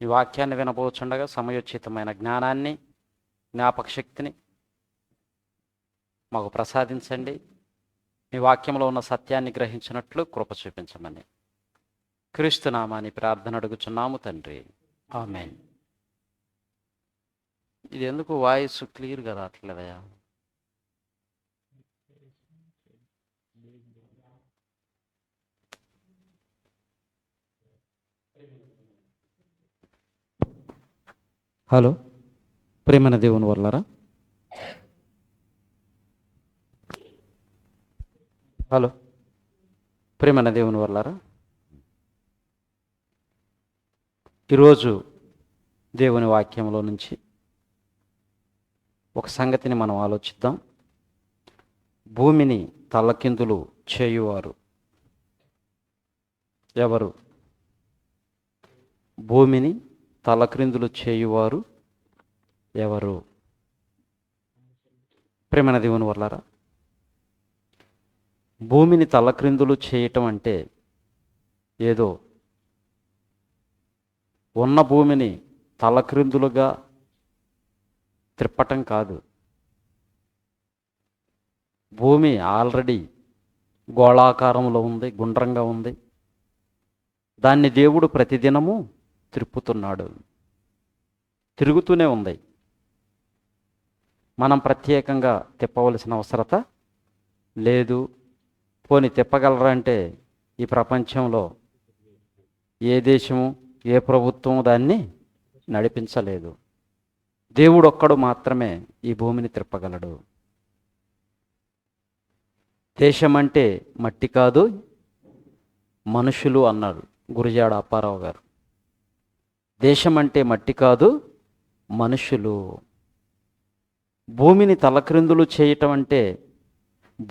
ఈ వాక్యాన్ని వినబోచుండగా సమయోచితమైన జ్ఞానాన్ని, జ్ఞాపక శక్తిని మాకు ప్రసాదించండి. మీ వాక్యంలో ఉన్న సత్యాన్ని గ్రహించినట్లు కృప చూపించమని క్రీస్తు నామాని ప్రార్థన అడుగుచున్నాము తండ్రి, ఆమేన్. ఇది ఎందుకు వాయిస్ క్లియర్గా రావట్లేదయా? హలో, ప్రేమన దేవుని వల్లరా, హలో, ప్రేమన దేవుని వల్లరా, ఈరోజు దేవుని వాక్యంలో నుంచి ఒక సంగతిని మనం ఆలోచిద్దాం. భూమిని తల్లకిందులు చేయువారు ఎవరు? భూమిని తలక్రిందులు చేయువారు ఎవరు? ప్రేమన దేవుని వల్లరా, భూమిని తలక్రిందులు చేయటం అంటే ఏదో ఉన్న భూమిని తలక్రిందులుగా త్రిప్పటం కాదు. భూమి ఆల్రెడీ గోళాకారంలో ఉంది, గుండ్రంగా ఉంది. దాన్ని దేవుడు ప్రతిదినము త్రిప్పుతున్నాడు, తిరుగుతూనే ఉంది. మనం ప్రత్యేకంగా తిప్పవలసిన అవసరత లేదు. పోని తిప్పగలరా అంటే ఈ ప్రపంచంలో ఏ దేశము, ఏ ప్రభుత్వం దాన్ని నడిపించలేదు. దేవుడు ఒక్కడు మాత్రమే ఈ భూమిని త్రిప్పగలడు. దేశం అంటే మట్టి కాదు, మనుషులు అన్నారు గురజాడ అప్పారావు గారు. దేశం అంటే మట్టి కాదు, మనుషులు. భూమిని తలక్రిందులు చేయటం అంటే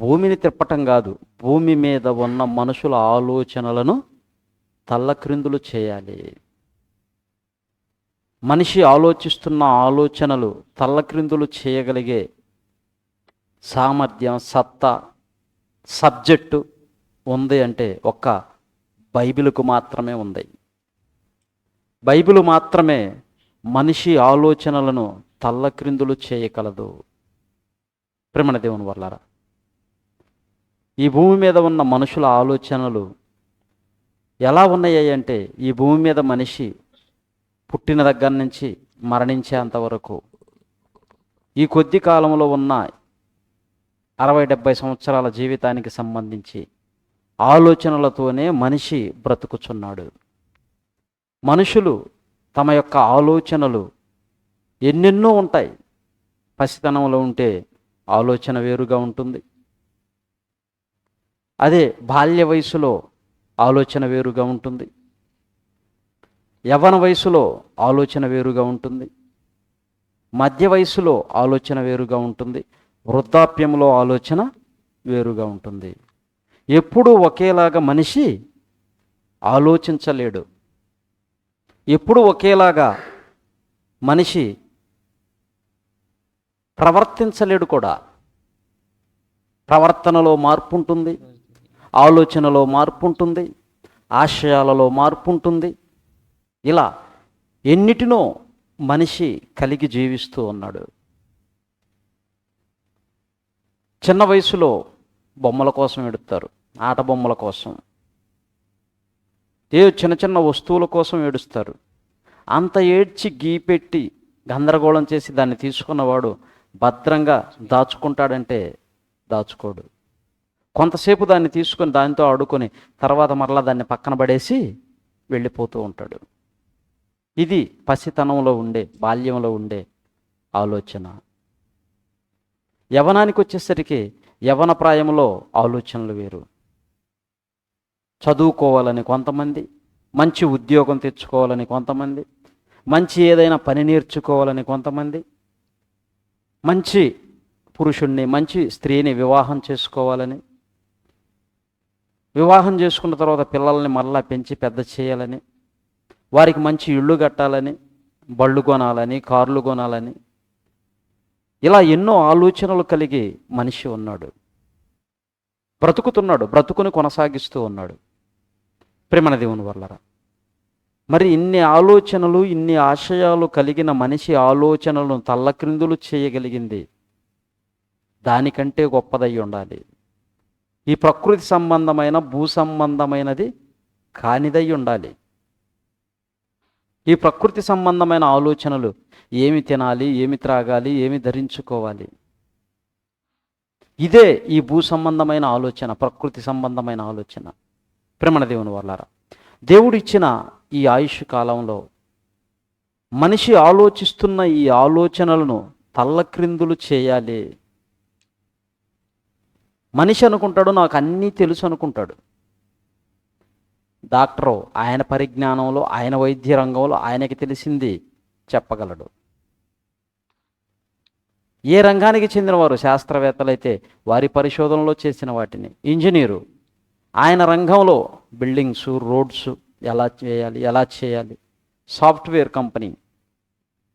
భూమిని తిప్పటం కాదు, భూమి మీద ఉన్న మనుషుల ఆలోచనలను తల్లక్రిందులు చేయాలి. మనిషి ఆలోచిస్తున్న ఆలోచనలు తల్లక్రిందులు చేయగలిగే సామర్థ్యం, సత్తా, సబ్జెక్టు ఉంది అంటే ఒక్క బైబిలుకు మాత్రమే ఉంది. బైబిలు మాత్రమే మనిషి ఆలోచనలను తల్లక్రిందులు చేయగలదు. ప్రేమణ దేవుని వల్లరా, ఈ భూమి మీద ఉన్న మనుషుల ఆలోచనలు ఎలా ఉన్నాయి అంటే, ఈ భూమి మీద మనిషి పుట్టిన దగ్గర నుంచి మరణించేంత వరకు ఈ కొద్ది కాలంలో ఉన్న 60-70 సంవత్సరాల జీవితానికి సంబంధించి ఆలోచనలతోనే మనిషి బ్రతుకుచున్నాడు. మనుషులు తమ యొక్క ఆలోచనలు ఎన్నెన్నో ఉంటాయి. పసితనంలో ఉంటే ఆలోచన వేరుగా ఉంటుంది. అదే బాల్య వయసులో ఆలోచన వేరుగా ఉంటుంది. యవ్వన వయసులో ఆలోచన వేరుగా ఉంటుంది. మధ్య వయసులో ఆలోచన వేరుగా ఉంటుంది. వృద్ధాప్యంలో ఆలోచన వేరుగా ఉంటుంది. ఎప్పుడూ ఒకేలాగా మనిషి ఆలోచించలేడు. ఎప్పుడూ ఒకేలాగా మనిషి ప్రవర్తించలేడు కూడా. ప్రవర్తనలో మార్పు ఉంటుంది, ఆలోచనలో మార్పు ఉంటుంది, ఆశయాలలో మార్పు ఉంటుంది. ఇలా ఎన్నిటినో మనిషి కలిగి జీవిస్తూ ఉన్నాడు. చిన్న వయసులో బొమ్మల కోసం ఏడుస్తారు, ఆట బొమ్మల కోసం, చిన్న చిన్న వస్తువుల కోసం ఏడుస్తారు. అంత ఏడ్చి గీపెట్టి గందరగోళం చేసి దాన్ని తీసుకున్నవాడు భద్రంగా దాచుకుంటాడంటే దాచుకోడు. కొంతసేపు దాన్ని తీసుకొని దానితో ఆడుకొని తర్వాత మరలా దాన్ని పక్కన పడేసి వెళ్ళిపోతూ ఉంటాడు. ఇది పసితనంలో ఉండే, బాల్యంలో ఉండే ఆలోచన. యవ్వనానికి వచ్చేసరికి యవ్వన ప్రాయంలో ఆలోచనలు వేరు. చదువుకోవాలని కొంతమంది, మంచి ఉద్యోగం తెచ్చుకోవాలని కొంతమంది, మంచి ఏదైనా పని నేర్చుకోవాలని కొంతమంది, మంచి పురుషుణ్ణి, మంచి స్త్రీని వివాహం చేసుకోవాలని, వివాహం చేసుకున్న తర్వాత పిల్లల్ని మరలా పెంచి పెద్ద చేయాలని, వారికి మంచి ఇళ్ళు కట్టాలని, బళ్ళు కొనాలని, కార్లు కొనాలని, ఇలా ఎన్నో ఆలోచనలు కలిగి మనిషి ఉన్నాడు. బ్రతుకుతున్నాడు, బ్రతుకుని కొనసాగిస్తూ ఉన్నాడు. ప్రేమణ దేవుని వల్లరా, మరి ఇన్ని ఆలోచనలు, ఇన్ని ఆశయాలు కలిగిన మనిషి ఆలోచనలను తల్లక్రిందులు చేయగలిగింది దానికంటే గొప్పదై ఉండాలి. ఈ ప్రకృతి సంబంధమైన భూ సంబంధమైనది కానిదై ఉండాలి. ఈ ప్రకృతి సంబంధమైన ఆలోచనలు ఏమి తినాలి, ఏమి త్రాగాలి, ఏమి ధరించుకోవాలి, ఇదే ఈ భూ సంబంధమైన ఆలోచన, ప్రకృతి సంబంధమైన ఆలోచన. ప్రేమణ దేవుని వాళ్ళారా, దేవుడిచ్చిన ఈ ఆయుష్ కాలంలో మనిషి ఆలోచిస్తున్న ఈ ఆలోచనలను తల్లక్రిందులు చేయాలి. మనిషి అనుకుంటాడు నాకు అన్నీ తెలుసు అనుకుంటాడు. డాక్టరు ఆయన పరిజ్ఞానంలో, ఆయన వైద్య రంగంలో ఆయనకి తెలిసింది చెప్పగలడు. ఏ రంగానికి చెందినవారు శాస్త్రవేత్తలైతే వారి పరిశోధనలో చేసిన వాటిని, ఇంజనీరు ఆయన రంగంలో బిల్డింగ్స్, రోడ్స్ ఎలా చేయాలి, సాఫ్ట్వేర్ కంపెనీ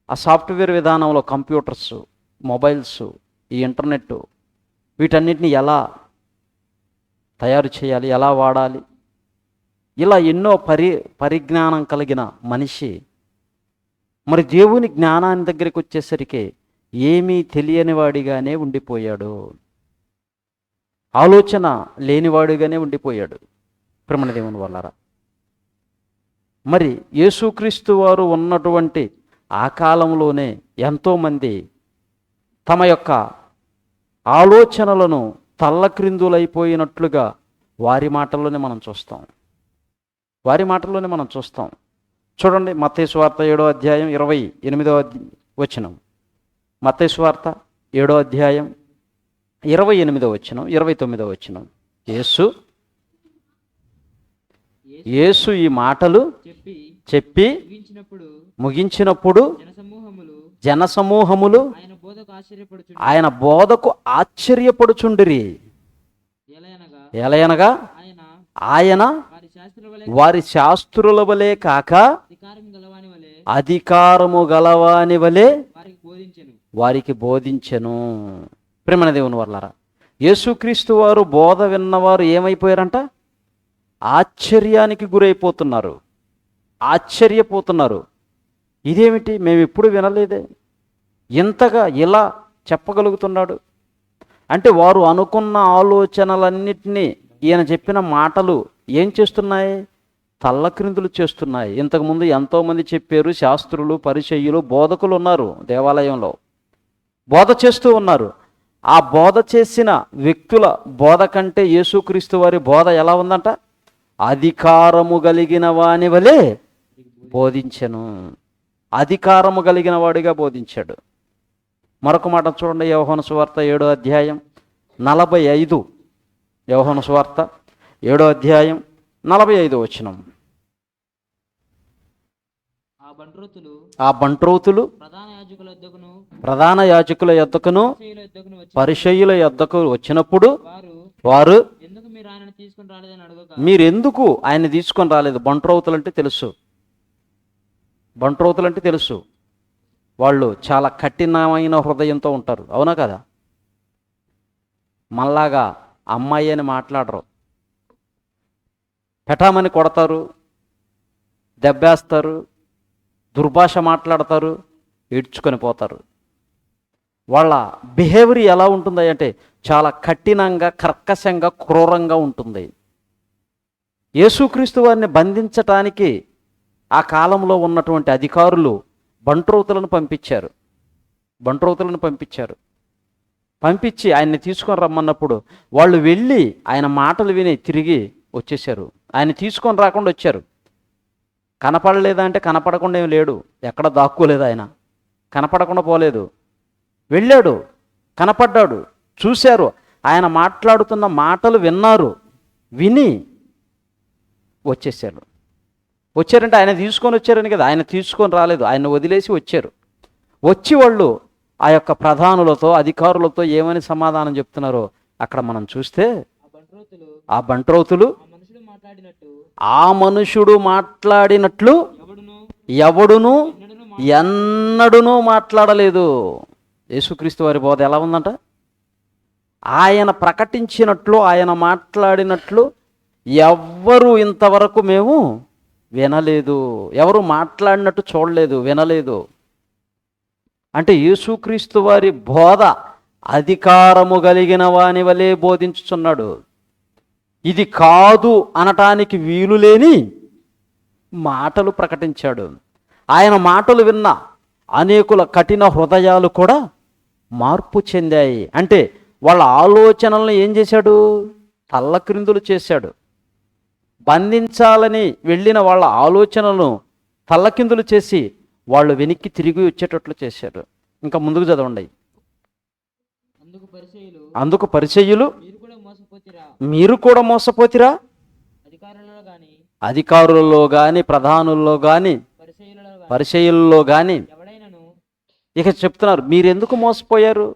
ఆ సాఫ్ట్వేర్ విధానంలో కంప్యూటర్స్, మొబైల్స్, ఈ ఇంటర్నెట్ వీటన్నిటిని ఎలా తయారు చేయాలి, ఎలా వాడాలి, ఇలా ఎన్నో పరిజ్ఞానం కలిగిన మనిషి మరి దేవుని జ్ఞానాన్ని దగ్గరికి వచ్చేసరికి ఏమీ తెలియని వాడిగానే ఉండిపోయాడు, ఆలోచన లేనివాడిగానే ఉండిపోయాడు. ప్రేమణ దేవుని వాళ్ళారా, మరి యేసుక్రీస్తు వారు ఉన్నటువంటి ఆ కాలంలోనే ఎంతోమంది తమ యొక్క ఆలోచనలను తల్లక్రిందులైపోయినట్లుగా వారి మాటల్లోనే మనం చూస్తాం. చూడండి, మత్తయి సువార్త 7వ అధ్యాయం 28వ వచనం. మత్తయి సువార్త 7వ అధ్యాయం 28వ వచనం, 29వ వచనం. యేసు ఈ మాటలు చెప్పి ముగించినప్పుడు జనసమూహములు ఆయన బోధకు ఆశ్చర్యపడుచుండిరి. ఎలయనగా ఆయన వారి శాస్త్రుల వలె కాక అధికారము గలవాని వలె వారికి బోధించెను. ప్రేమణ దేవుని వాళ్ళారా, యేసుక్రీస్తు వారు బోధ విన్నవారు ఏమైపోయారంట? ఆశ్చర్యానికి ఆశ్చర్యపోతున్నారు. ఇదేమిటి, మేము ఎప్పుడు వినలేదే, ఇంతగా ఇలా చెప్పగలుగుతున్నాడు అంటే వారు అనుకున్న ఆలోచనలన్నిటినీ ఈయన చెప్పిన మాటలు ఏం చేస్తున్నాయి? తల్లక్రిందులు చేస్తున్నాయి. ఇంతకుముందు ఎంతోమంది చెప్పారు, శాస్త్రులు, పరిసయ్యులు, బోధకులు ఉన్నారు, దేవాలయంలో బోధ చేస్తూ ఉన్నారు. ఆ బోధ చేసిన వ్యక్తుల బోధ కంటే యేసుక్రీస్తు వారి బోధ ఎలా ఉందంట? అధికారము కలిగిన వాని వలె బోధించెను. అధికారము కలిగిన వాడిగా బోధించాడు. మరొక మాట చూడండి, యోహాను సువార్త 7వ అధ్యాయం 45. యోహాను సువార్త 7వ అధ్యాయం 45వ వచనం. ఆ బంట్రోతులు ప్రధాన యాజకుల యొద్దకును పరిసయ్యుల యొద్దకు వచ్చినప్పుడు వారు మీరెందుకు ఆయన తీసుకొని రాలేదు? బంట్రోతులు అంటే తెలుసు, వాళ్ళు చాలా కఠినమైన హృదయంతో ఉంటారు, అవునా కదా? మళ్ళాగా అమ్మాయి అని మాట్లాడరు, పెటామని కొడతారు, దెబ్బేస్తారు, దుర్భాష మాట్లాడతారు, ఈడ్చుకొని పోతారు. వాళ్ళ బిహేవియర్ ఎలా ఉంటుంది అంటే చాలా కఠినంగా, కర్కశంగా, క్రూరంగా ఉంటుంది. యేసుక్రీస్తు వారిని బంధించటానికి ఆ కాలంలో ఉన్నటువంటి అధికారులు బంట్రోతులను పంపించారు. పంపించి ఆయన్ని తీసుకొని రమ్మన్నప్పుడు వాళ్ళు వెళ్ళి ఆయన మాటలు విని తిరిగి వచ్చేసారు. ఆయన తీసుకొని రాకుండా వచ్చారు. కనపడలేదా అంటే కనపడకుండా ఏం లేడు, ఎక్కడ దాక్కోలేదు, ఆయన కనపడకుండా పోలేదు, వెళ్ళాడు, కనపడ్డాడు, చూశారు, ఆయన మాట్లాడుతున్న మాటలు విన్నారు, విని వచ్చారంటే ఆయన తీసుకొని వచ్చారని కదా, ఆయన తీసుకొని రాలేదు, ఆయన వదిలేసి వచ్చారు. వచ్చి వాళ్ళు ఆ యొక్క ప్రధానులతో, అధికారులతో ఏమని సమాధానం చెప్తున్నారో అక్కడ మనం చూస్తే, ఆ బంట్రోతులు ఆ మనుషుడు మాట్లాడినట్లు ఎవడును ఎన్నడూనూ మాట్లాడలేదు. యేసుక్రీస్తు వారి బోధ ఎలా ఉందంట? ఆయన ప్రకటించినట్లు, ఆయన మాట్లాడినట్లు ఎవ్వరూ ఇంతవరకు మేము వినలేదు. ఎవరు మాట్లాడినట్టు చూడలేదు, వినలేదు. అంటే యేసుక్రీస్తు వారి బోధ అధికారము కలిగిన వాని వలె బోధించుచున్నాడు. ఇది కాదు అనటానికి వీలు లేని మాటలు ప్రకటించాడు. ఆయన మాటలు విన్న అనేకుల కఠిన హృదయాలు కూడా మార్పు చెందాయి. అంటే వాళ్ళ ఆలోచనలను ఏం చేశాడు? తల్లక్రిందులు చేశాడు. బంధించాలని వెళ్ళిన వాళ్ళ ఆలోచనలను తల్లకిందులు చేసి వాళ్ళు వెనక్కి తిరిగి వచ్చేటట్లు చేశారు. ఇంకా ముందుకు చదవండి. అందుకు పరిసయ్యులు మీరు కూడా మోసపోతిరా, అధికారులలో గాని ప్రధానుల్లో గాని పరిసయ్యులలో గాని. ఇక చెప్తున్నారు, మీరెందుకు మోసపోయారు?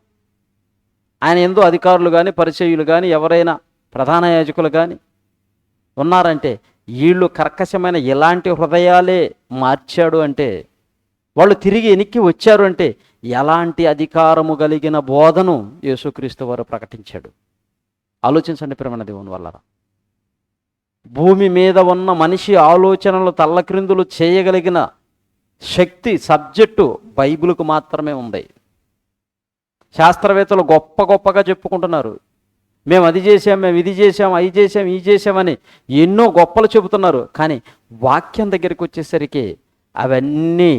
ఆయన ఎందు అధికారులు కానీ పరిసయ్యులు కానీ ఎవరైనా ప్రధాన యాజకులు కానీ ఉన్నారంటే వీళ్ళు కర్కశమైన ఎలాంటి హృదయాలే మార్చాడు అంటే, వాళ్ళు తిరిగి వెనక్కి వచ్చారు అంటే ఎలాంటి అధికారము కలిగిన బోధను యేసుక్రీస్తు వారు ప్రకటించాడు. ఆలోచించండి ప్రియమైన దేవుని వల్ల. భూమి మీద ఉన్న మనిషి ఆలోచనలు తల్లక్రిందులు చేయగలిగిన శక్తి, సబ్జెక్టు బైబిల్కు మాత్రమే ఉంది. శాస్త్రవేత్తలు గొప్పగా చెప్పుకుంటున్నారు, మేము అది చేసాం, మేము ఇది చేసాం, అవి చేసాం, ఈ చేసామని ఎన్నో గొప్పలు చెబుతున్నారు. కానీ వాక్యం దగ్గరికి వచ్చేసరికి అవన్నీ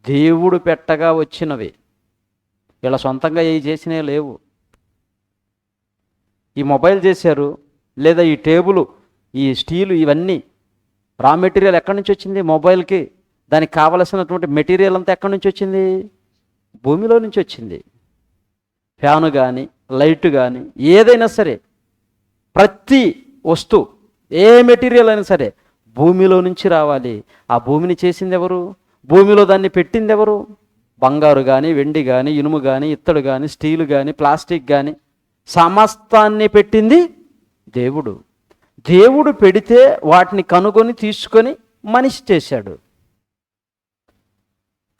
దేవుడు పెట్టగా వచ్చినవి. వీళ్ళ సొంతంగా ఏ చేసినవి లేవు. ఈ మొబైల్ చేశారు, లేదా ఈ టేబుల్, ఈ స్టీలు, ఇవన్నీ రా మెటీరియల్ ఎక్కడి నుంచి వచ్చింది? మొబైల్కి దానికి కావలసినటువంటి మెటీరియల్ అంతా ఎక్కడి నుంచి వచ్చింది? భూమిలో నుంచి వచ్చింది. ఫ్యాను కానీ లైట్ కానీ ఏదైనా సరే, ప్రతి వస్తువు, ఏ మెటీరియల్ అయినా సరే భూమిలో నుంచి రావాలి. ఆ భూమిని చేసింది ఎవరు? భూమిలో దాన్ని పెట్టింది ఎవరు? బంగారు కానీ, వెండి కానీ, ఇనుము కానీ, ఇత్తడి కానీ, స్టీలు కానీ, ప్లాస్టిక్ కానీ, సమస్తాన్ని పెట్టింది దేవుడు. దేవుడు పెడితే వాటిని కనుగొని తీసుకొని మనిషి చేశాడు.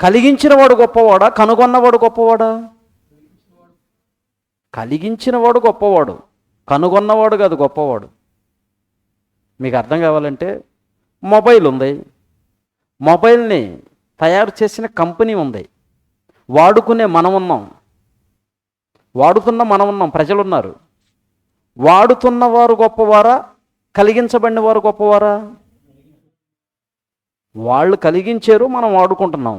కలిగించినవాడు గొప్పవాడా, కనుగొన్నవాడు గొప్పవాడా? కలిగించినవాడు గొప్పవాడు, కనుగొన్నవాడు కాదు గొప్పవాడు. మీకు అర్థం కావాలంటే, మొబైల్ ఉంది, మొబైల్ని తయారు చేసిన కంపెనీ ఉంది, వాడుకునే మనం ఉన్నాం, వాడుతున్న మనం ఉన్నాం, ప్రజలున్నారు. వాడుతున్నవారు గొప్పవారా, కలిగించబడిన వారు గొప్పవారా? వాళ్ళు కలిగించారు, మనం వాడుకుంటున్నాం.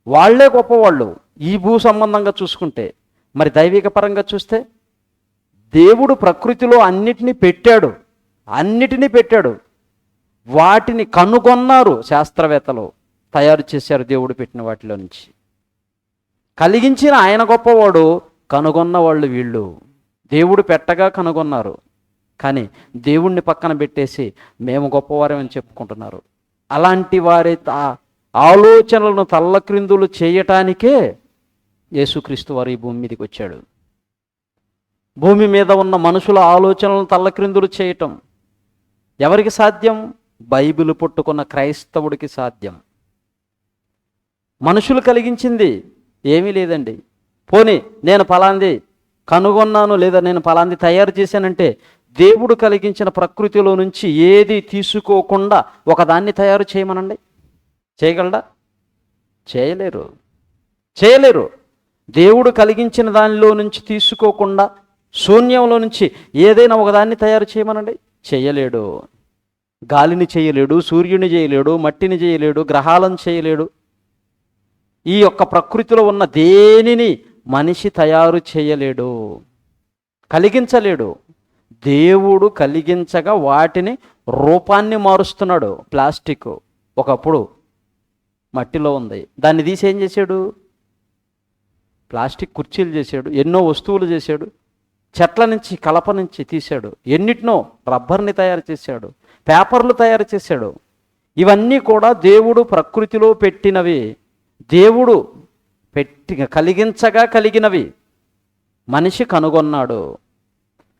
వాళ్లే గొప్పవాళ్ళు ఈ భూ సంబంధంగా చూసుకుంటే. మరి దైవిక పరంగా చూస్తే దేవుడు ప్రకృతిలో అన్నిటినీ పెట్టాడు. వాటిని కనుగొన్నారు శాస్త్రవేత్తలు, తయారు చేశారు దేవుడు పెట్టిన వాటిలో నుంచి. కలిగించిన ఆయన గొప్పవాడు, కనుగొన్న వాళ్ళు వీళ్ళు. దేవుడు పెట్టగా కనుగొన్నారు, కానీ దేవుణ్ణి పక్కన పెట్టేసి మేము గొప్పవారమని చెప్పుకుంటున్నారు. అలాంటి వారి ఆలోచనలను తల్లక్రిందులు చేయటానికే యేసుక్రీస్తు వారు ఈ భూమి మీదకి వచ్చాడు. భూమి మీద ఉన్న మనుషుల ఆలోచనలను తల్లక్రిందులు చేయటం ఎవరికి సాధ్యం? బైబిల్ పుట్టుకున్న క్రైస్తవుడికి సాధ్యం. మనుషులు కలిగించింది ఏమీ లేదండి. పోనీ నేను ఫలాంది కనుగొన్నాను, లేదా నేను ఫలాంది తయారు చేశానంటే, దేవుడు కలిగించిన ప్రకృతిలో నుంచి ఏది తీసుకోకుండా ఒకదాన్ని తయారు చేయమనండి, చేయగలడా? చేయలేరు. దేవుడు కలిగించిన దానిలో నుంచి తీసుకోకుండా శూన్యంలో నుంచి ఏదైనా ఒకదాన్ని తయారు చేయమనండి, చేయలేడు. గాలిని చేయలేడు, సూర్యుని చేయలేడు, మట్టిని చేయలేడు, గ్రహాలను చేయలేడు. ఈ యొక్క ప్రకృతిలో ఉన్న దేనిని మనిషి తయారు చేయలేడు, కలిగించలేడు. దేవుడు కలిగించగా వాటిని రూపాన్ని మారుస్తున్నాడు. ప్లాస్టిక్ ఒకప్పుడు మట్టిలో ఉంది, దాన్ని తీసి ఏం చేశాడు? ప్లాస్టిక్ కుర్చీలు చేశాడు, ఎన్నో వస్తువులు చేశాడు, చెట్ల నుంచి కలప నుంచి తీశాడు, ఎన్నిటినో రబ్బర్ని తయారు చేశాడు, పేపర్లు తయారు చేశాడు. ఇవన్నీ కూడా దేవుడు ప్రకృతిలో పెట్టినవి, దేవుడు కలిగించగా కలిగినవి. మనిషి కనుగొన్నాడు.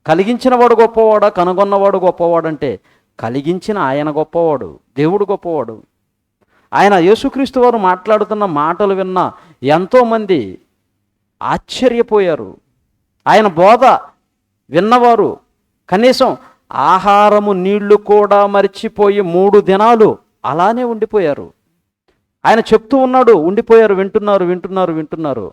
కలిగించినవాడు గొప్పవాడా, కనుగొన్నవాడు గొప్పవాడంటే కలిగించిన ఆయన గొప్పవాడు, దేవుడు గొప్పవాడు. ఆయన యేసుక్రీస్తు వారు మాట్లాడుతున్న మాటలు విన్న ఎంతోమంది ఆశ్చర్యపోయారు. ఆయన బోధ విన్నవారు కనీసం ఆహారము నీళ్లు కూడా మరిచిపోయి 3 దినాలు అలానే ఉండిపోయారు. ఆయన చెప్తూ ఉన్నాడు, ఉండిపోయారు, వింటున్నారు.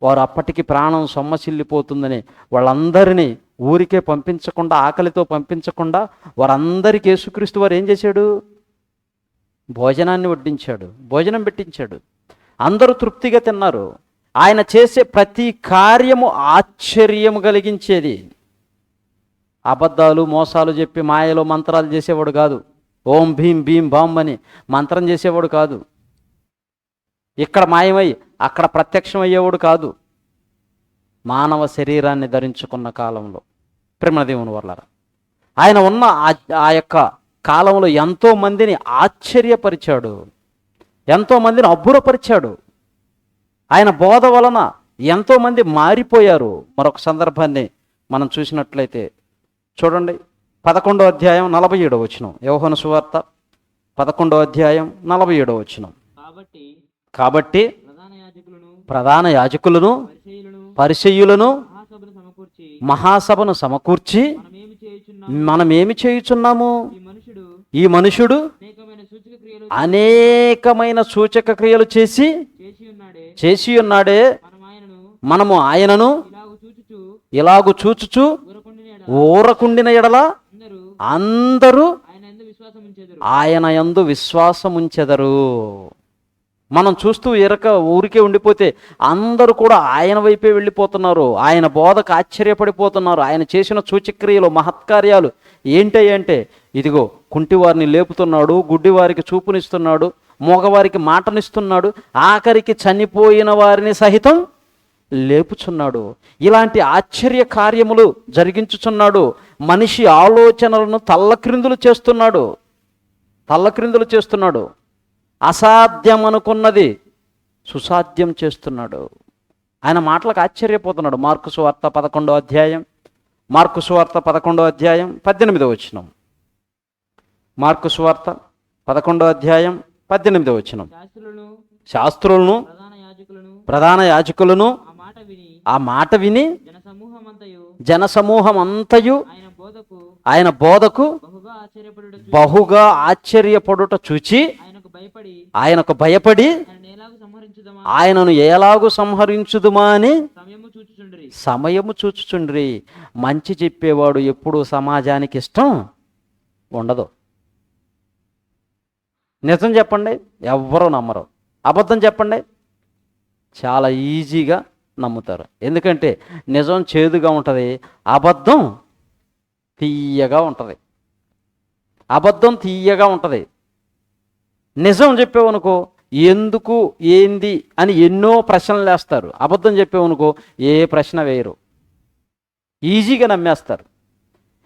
వారు అప్పటికి ప్రాణం సొమ్మసిల్లిపోతుందని వాళ్ళందరినీ ఊరికే పంపించకుండా, ఆకలితో పంపించకుండా వారందరికీ యేసుక్రీస్తు వారు ఏం చేశాడు? భోజనాన్ని వడ్డించాడు, భోజనం పెట్టించాడు. అందరూ తృప్తిగా తిన్నారు. ఆయన చేసే ప్రతి కార్యము ఆశ్చర్యము కలిగించేది. అబద్ధాలు మోసాలు చెప్పి మాయలో మంత్రాలు చేసేవాడు కాదు. ఓం భీం భీం బాం అని మంత్రం చేసేవాడు కాదు. ఇక్కడ మాయమై అక్కడ ప్రత్యక్షం అయ్యేవాడు కాదు. మానవ శరీరాన్ని ధరించుకున్న కాలంలో ప్రేమదేవుని వల్ల ఆయన ఉన్న ఆ యొక్క కాలంలో ఎంతో మందిని ఆశ్చర్యపరిచాడు, ఎంతో మందిని అబ్బురపరిచాడు. ఆయన బోధ వలన ఎంతోమంది మారిపోయారు. మరొక సందర్భాన్ని మనం చూసినట్లయితే చూడండి, 11వ అధ్యాయం 47వ వచనం. యోహాను సువార్త 11వ అధ్యాయం 47వ వచనం. కాబట్టి ప్రధాన యాజకులను పరిసయ్యులను మహాసభను సమకూర్చి మనమేమి చేయుచున్నాము? ఈ మనుషుడు అనేకమైన సూచక క్రియలు చేసి ఉన్నాడే, మనము ఆయనను ఇలాగు చూచుచు ఊరకుండిన ఎడల అందరూ ఆయన యందు విశ్వాసముంచెదరు. మనం చూస్తూ ఊరికే ఉండిపోతే అందరూ కూడా ఆయన వైపే వెళ్ళిపోతున్నారు. ఆయన బోధకు ఆశ్చర్యపడిపోతున్నారు. ఆయన చేసిన సూచక్రియలు, మహత్కార్యాలు ఏంటంటే, ఇదిగో కుంటివారిని లేపుతున్నాడు, గుడ్డివారికి చూపునిస్తున్నాడు, మగవారికి మాటనిస్తున్నాడు, ఆఖరికి చనిపోయిన వారిని సహితం లేపుచున్నాడు. ఇలాంటి ఆశ్చర్య కార్యములు జరిగించుచున్నాడు. మనిషి ఆలోచనలను తల్లక్రిందులు చేస్తున్నాడు. అసాధ్యం అనుకున్నది సుసాధ్యం చేస్తున్నాడు. ఆయన మాటలకు ఆశ్చర్యపోతున్నాడు. మార్కు సువార్త 11వ అధ్యాయం 18వ వచనం. మార్కు సువార్త 11వ అధ్యాయం 18వ వచనం. శాస్త్రులను ప్రధాన యాజకులను ఆ మాట విని జనసమూహం అంతయు ఆయన బోధకు బహుగా ఆశ్చర్యపడుట చూచి ఆయనకు భయపడి ఆయనను ఎలాగు సంహరించుదుమా అని సమయము చూచుచుండ్రి. మంచి చెప్పేవాడు ఎప్పుడు సమాజానికి ఇష్టం ఉండదు. నిజం చెప్పండి, ఎవ్వరూ నమ్మరు. అబద్ధం చెప్పండి, చాలా ఈజీగా నమ్ముతారు. ఎందుకంటే నిజం చేదుగా ఉంటుంది, అబద్ధం తీయగా ఉంటుంది. నిజం చెప్పేవనుకో ఎందుకు ఏంది అని ఎన్నో ప్రశ్నలు వేస్తారు. అబద్ధం చెప్పేవనుకో ఏ ప్రశ్న వేయరు, ఈజీగా నమ్మేస్తారు.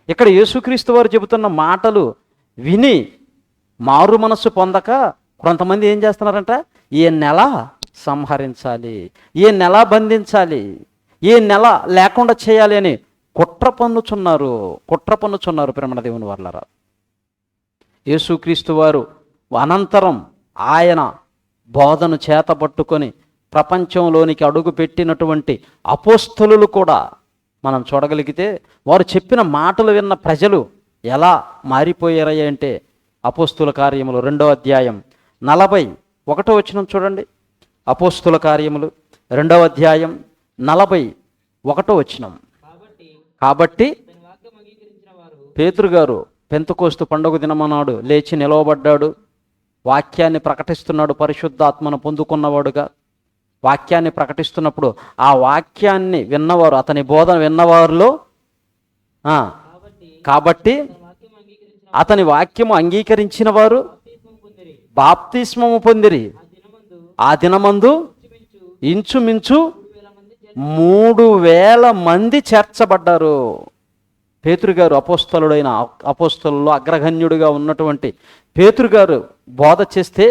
ఇక్కడ యేసుక్రీస్తు వారు చెబుతున్న మాటలు విని మారు మనస్సు పొందక కొంతమంది ఏం చేస్తున్నారంట, ఏ నెల సంహరించాలి, ఏ నెల బంధించాలి, ఏ నెల లేకుండా చేయాలి అని కుట్ర పన్నుచున్నారు ప్రేమణ దేవుని వర్లారా. యేసుక్రీస్తు వారు అనంతరం ఆయన బోధను చేతబట్టుకొని ప్రపంచంలోనికి అడుగు పెట్టినటువంటి అపోస్తలులు కూడా మనం చూడగలిగితే వారు చెప్పిన మాటలు విన్న ప్రజలు ఎలా మారిపోయారంటే, అపోస్తుల కార్యములు 2వ అధ్యాయం 41వ వచనం చూడండి. అపోస్తుల కార్యములు 2వ అధ్యాయం 41వ వచనం. కాబట్టి పేతురు గారు పెంతెకోస్తు పండుగ దినమనాడు లేచి నిలవబడ్డాడు. వాక్యాన్ని ప్రకటిస్తున్నాడు. పరిశుద్ధాత్మను పొందుకున్నవాడుగా వాక్యాన్ని ప్రకటిస్తున్నప్పుడు ఆ వాక్యాన్ని విన్నవారు, అతని బోధన విన్నవారిలో కాబట్టి అతని వాక్యము అంగీకరించిన వారు బాప్తిస్మము పొందిరి. ఆ దినమందు ఇంచుమించు 3,000 మంది చేర్చబడ్డారు. పేతురు గారు అపోస్తలులో అగ్రగణ్యుడిగా ఉన్నటువంటి పేతురు గారు బోధ చేస్తే,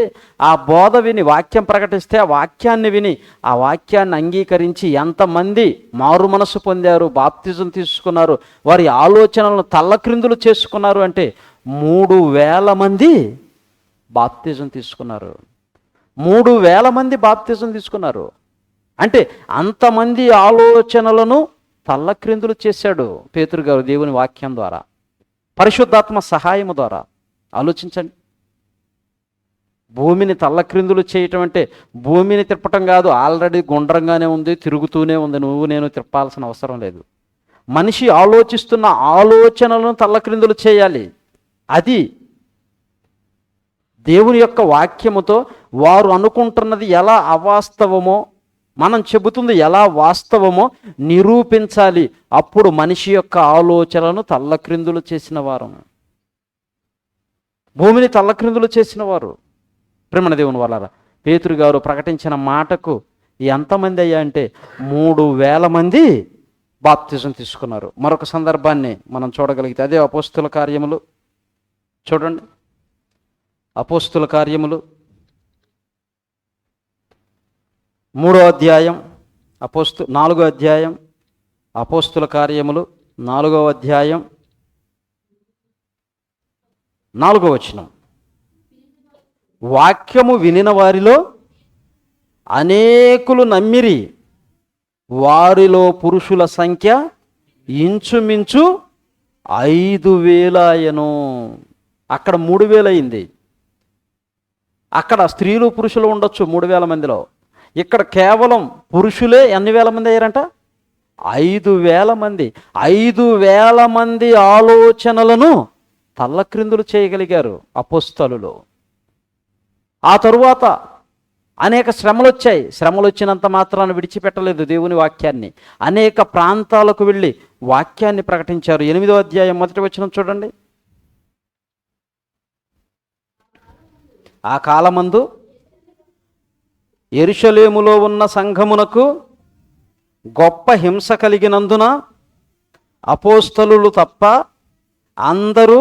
ఆ బోధ విని వాక్యం ప్రకటిస్తే, ఆ వాక్యాన్ని విని ఆ వాక్యాన్ని అంగీకరించి ఎంతమంది మారు మనసు పొందారు, బాప్తిజం తీసుకున్నారు, వారి ఆలోచనలను తల్లక్రిందులు చేసుకున్నారు అంటే 3,000 మంది బాప్తిజం తీసుకున్నారు. 3,000 మంది బాప్తిజం తీసుకున్నారు. అంటే అంతమంది ఆలోచనలను తల్లక్రిందులు చేశాడు పేతురు గారు దేవుని వాక్యం ద్వారా. పరిశుద్ధాత్మ సహాయము ద్వారా. ఆలోచించండి. భూమిని తల్లక్రిందులు చేయటం అంటే భూమిని తిప్పటం కాదు, ఆల్రెడీ గుండ్రంగానే ఉంది, తిరుగుతూనే ఉంది, నువ్వు నేను తిప్పాల్సిన అవసరం లేదు. మనిషి ఆలోచిస్తున్న ఆలోచనలను తల్లక్రిందులు చేయాలి. అది దేవుని యొక్క వాక్యముతో వారు అనుకుంటున్నది ఎలా అవాస్తవమో, మనం చెబుతుంది ఎలా వాస్తవమో నిరూపించాలి. అప్పుడు మనిషి యొక్క ఆలోచనలను తల్లక్రిందులు చేసిన వారు, భూమిని తల్లక్రిందులు చేసిన వారు. ప్రేమ దేవుని వాళ్ళారా, పేతురు గారు ప్రకటించిన మాటకు ఎంతమంది అయ్యా అంటే 3,000 మంది బాప్తిజం తీసుకున్నారు. మరొక సందర్భాన్ని మనం చూడగలిగితే అదే అపోస్తుల కార్యములు చూడండి. అపోస్తుల కార్యములు 3వ అధ్యాయం, 4వ అధ్యాయం, అపోస్తుల కార్యములు 4వ అధ్యాయం 4వ వచనం. వాక్యము వినిన వారిలో అనేకులు నమ్మిరి, వారిలో పురుషుల సంఖ్య ఇంచుమించు 5,000 అయ్యను. అక్కడ 3,000 అయింది. అక్కడ స్త్రీలు పురుషులు ఉండొచ్చు 3,000 మందిలో. ఇక్కడ కేవలం పురుషులే ఎన్ని వేల మంది అయ్యారంట? 5,000 మంది. 5,000 మంది ఆలోచనలను తల్లక్రిందులు చేయగలిగారు అపోస్తలులు. ఆ తరువాత అనేక శ్రమలు వచ్చాయి. శ్రమలు వచ్చినంత మాత్రాన్ని విడిచిపెట్టలేదు దేవుని వాక్యాన్ని. అనేక ప్రాంతాలకు వెళ్ళి వాక్యాన్ని ప్రకటించారు. 8వ అధ్యాయం 1వ వచనం చూడండి. ఆ కాలమందు యెరూషలేములో ఉన్న సంఘమునకు గొప్ప హింస కలిగినందున అపోస్తలులు తప్ప అందరూ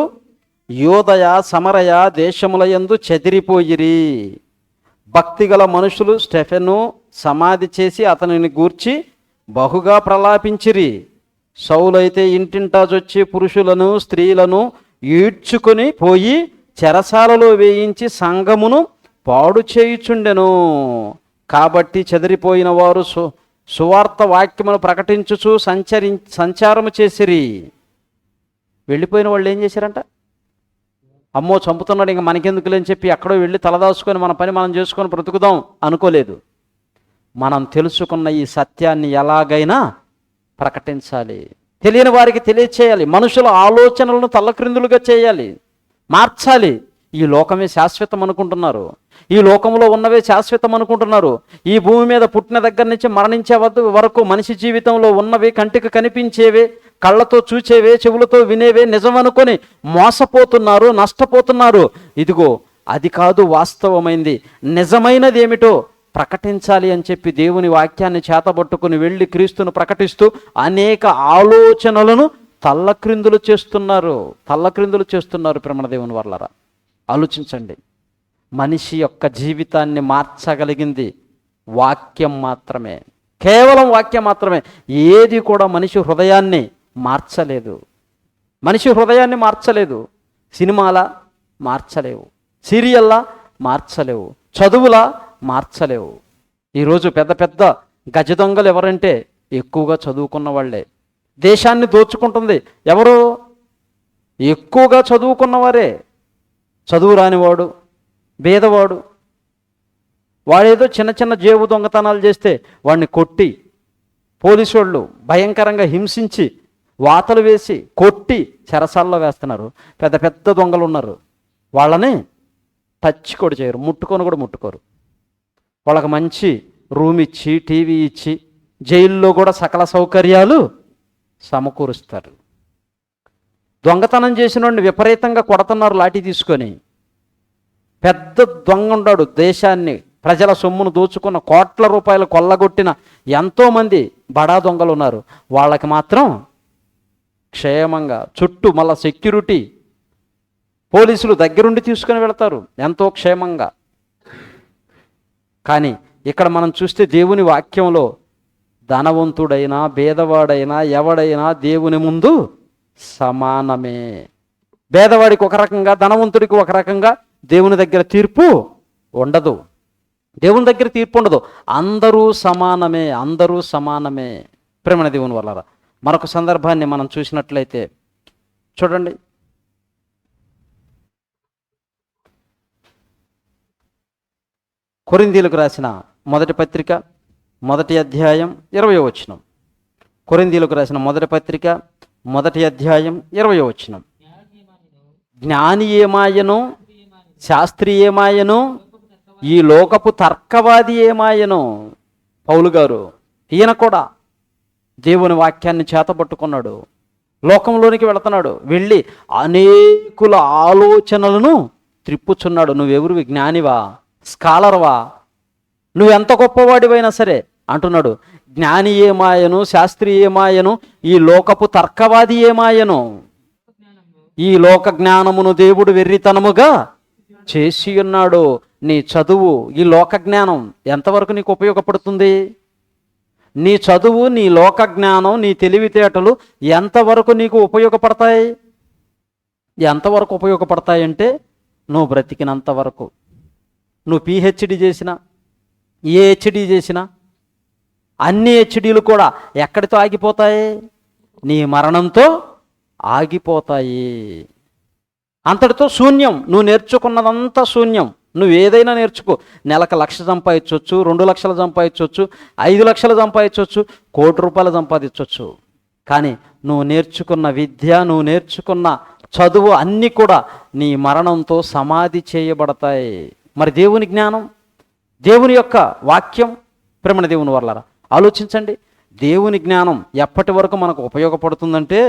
యోదయ సమరయ దేశములయందు చెదిరిపోయిరి. భక్తిగల మనుషులు స్టెఫెను సమాధి చేసి అతనిని గూర్చి బహుగా ప్రలాపించిరి. సౌలైతే ఇంటింటా జొచ్చి పురుషులను స్త్రీలను ఈడ్చుకొని పోయి చెరసాలలో వేయించి సంఘమును పాడు చేయుచుండెను. కాబట్టి చెదిరిపోయిన వారు సువార్త వాక్యమును ప్రకటించుచు సంచారము చేసిరి. వెళ్ళిపోయిన వాళ్ళు ఏం చేశారంట? అమ్మో చంపుతున్నాడు, ఇంక మనకెందుకులేని చెప్పి ఎక్కడో వెళ్ళి తలదాచుకొని మన పని మనం చేసుకొని బ్రతుకుదాం అనుకోలేదు. మనం తెలుసుకున్న ఈ సత్యాన్ని ఎలాగైనా ప్రకటించాలి, తెలియని వారికి తెలియచేయాలి, మనుషుల ఆలోచనలను తల్లక్రిందులుగా చేయాలి, మార్చాలి. ఈ లోకమే శాశ్వతం అనుకుంటున్నారు, ఈ లోకంలో ఉన్నవే శాశ్వతం అనుకుంటున్నారు. ఈ భూమి మీద పుట్టిన దగ్గర నుంచి మరణించే వరకు మనిషి జీవితంలో ఉన్నవి కంటికి కనిపించేవే, కళ్ళతో చూచేవే, చెవులతో వినేవే నిజం అనుకొని మోసపోతున్నారు, నష్టపోతున్నారు. ఇదిగో అది కాదు వాస్తవమైంది, నిజమైనది ఏమిటో ప్రకటించాలి అని చెప్పి దేవుని వాక్యాన్ని చేతబట్టుకుని వెళ్ళి క్రీస్తును ప్రకటిస్తూ అనేక ఆలోచనలను తల్లక్రిందులు చేస్తున్నారు. ప్రేమ దేవుని వర్లారా, ఆలోచించండి. మనిషి యొక్క జీవితాన్ని మార్చగలిగింది వాక్యం మాత్రమే, కేవలం వాక్యం మాత్రమే. ఏది కూడా మనిషి హృదయాన్ని మార్చలేదు. సినిమాలా మార్చలేవు, సీరియల్లా మార్చలేవు, చదువులా మార్చలేవు. ఈరోజు పెద్ద పెద్ద గజ దొంగలు ఎవరంటే ఎక్కువగా చదువుకున్న వాళ్ళే. దేశాన్ని దోచుకుంటుంది ఎవరు? ఎక్కువగా చదువుకున్నవారే. చదువు రానివాడు, బేదవాడు, వాడేదో చిన్న చిన్న జేబు దొంగతనాలు చేస్తే వాడిని కొట్టి, పోలీసు వాళ్ళు భయంకరంగా హింసించి, వాతలు వేసి కొట్టి చెరసాల్లో వేస్తున్నారు. పెద్ద పెద్ద దొంగలు ఉన్నారు, వాళ్ళని టచ్ కూడా చేయరు, ముట్టుకొని కూడా ముట్టుకోరు. వాళ్ళకి మంచి రూమ్ ఇచ్చి, టీవీ ఇచ్చి, జైల్లో కూడా సకల సౌకర్యాలు సమకూరుస్తారు. దొంగతనం చేసిన వాడిని విపరీతంగా కొడుతున్నారు లాఠీ తీసుకొని. పెద్ద దొంగ ఉన్నాడు, దేశాన్ని ప్రజల సొమ్మును దోచుకున్న, కోట్ల రూపాయలు కొల్లగొట్టిన ఎంతోమంది బడా దొంగలు ఉన్నారు. వాళ్ళకి మాత్రం క్షేమంగా చుట్టూ మళ్ళా సెక్యూరిటీ, పోలీసులు దగ్గరుండి తీసుకుని వెళతారు ఎంతో క్షేమంగా. కానీ ఇక్కడ మనం చూస్తే దేవుని వాక్యంలో ధనవంతుడైనా భేదవాడైనా ఎవడైనా దేవుని ముందు సమానమే. భేదవాడికి ఒక రకంగా, ధనవంతుడికి ఒక రకంగా దేవుని దగ్గర తీర్పు ఉండదు. అందరూ సమానమే. ప్రేమ దేవుని వల్ల మరొక సందర్భాన్ని మనం చూసినట్లయితే చూడండి, కొరింథీయులకు రాసిన మొదటి పత్రిక 1వ అధ్యాయం 20వ వచనం. కొరింథీయులకు రాసిన మొదటి పత్రిక 1వ అధ్యాయం 20వ వచనం. జ్ఞాని ఏమాయను, శాస్త్రి ఏమాయను, ఈ లోకపు తర్కవాది ఏమాయను. పౌలు గారు ఈయన కూడా దేవుని వాక్యాన్ని చేతబట్టుకున్నాడు, లోకంలోనికి వెళుతున్నాడు, వెళ్ళి అనేకుల ఆలోచనలను త్రిప్పుచున్నాడు. నువ్వెవరు? జ్ఞానివా? స్కాలర్వా? నువ్వెంత గొప్పవాడివైనా సరే అంటున్నాడు. జ్ఞాని ఏమాయను, శాస్త్రి ఏమాయను, ఈ లోకపు తర్కవాది ఏమాయను. ఈ లోక జ్ఞానమును దేవుడు వెర్రితనముగా చేసి ఉన్నాడు. నీ చదువు, ఈ లోక జ్ఞానం ఎంతవరకు నీకు ఉపయోగపడుతుంది? నీ చదువు, నీ లోక జ్ఞానం, నీ తెలివితేటలు ఎంతవరకు నీకు ఉపయోగపడతాయి? ఎంతవరకు ఉపయోగపడతాయంటే నువ్వు బ్రతికినంత వరకు. నువ్వు పిహెచ్డి చేసినా, ఏ హెచ్డి చేసినా, అన్ని హెచ్డీలు కూడా ఎక్కడితో ఆగిపోతాయి? నీ మరణంతో ఆగిపోతాయి. అంతటితో శూన్యం. నువ్వు నేర్చుకున్నదంతా శూన్యం. నువ్వు ఏదైనా నేర్చుకో. నెలకు 1,00,000 సంపాదించవచ్చు, 2 లక్షలు సంపాదించవచ్చు, 5 లక్షలు సంపాదించవచ్చు, ₹1,00,000 సంపాదించవచ్చు. కానీ నువ్వు నేర్చుకున్న విద్య, నువ్వు నేర్చుకున్న చదువు అన్నీ కూడా నీ మరణంతో సమాధి చేయబడతాయి. మరి దేవుని జ్ఞానం, దేవుని యొక్క వాక్యం, ప్రేమణ దేవుని వల్ల ఆలోచించండి. దేవుని జ్ఞానం ఎప్పటి వరకు మనకు ఉపయోగపడుతుందంటే,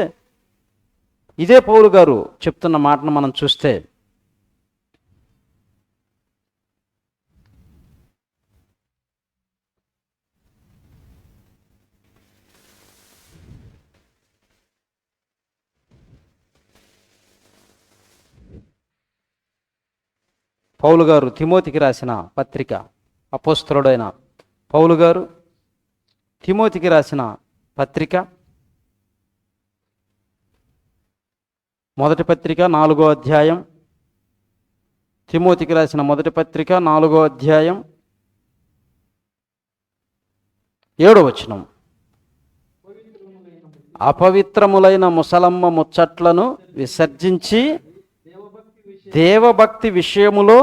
ఇదే పౌలు గారు చెప్తున్న మాటను మనం చూస్తే, పౌలు గారు తిమోతికి రాసిన పత్రిక, అపోస్తలుడైన పౌలు గారు తిమోతికి రాసిన పత్రిక, మొదటి పత్రిక 4వ అధ్యాయం. తిమోతికి రాసిన మొదటి పత్రిక 4వ అధ్యాయం 7వ వచనం. అపవిత్రములైన ముసలమ్మ ముచ్చట్లను విసర్జించి దేవభక్తి విషయములో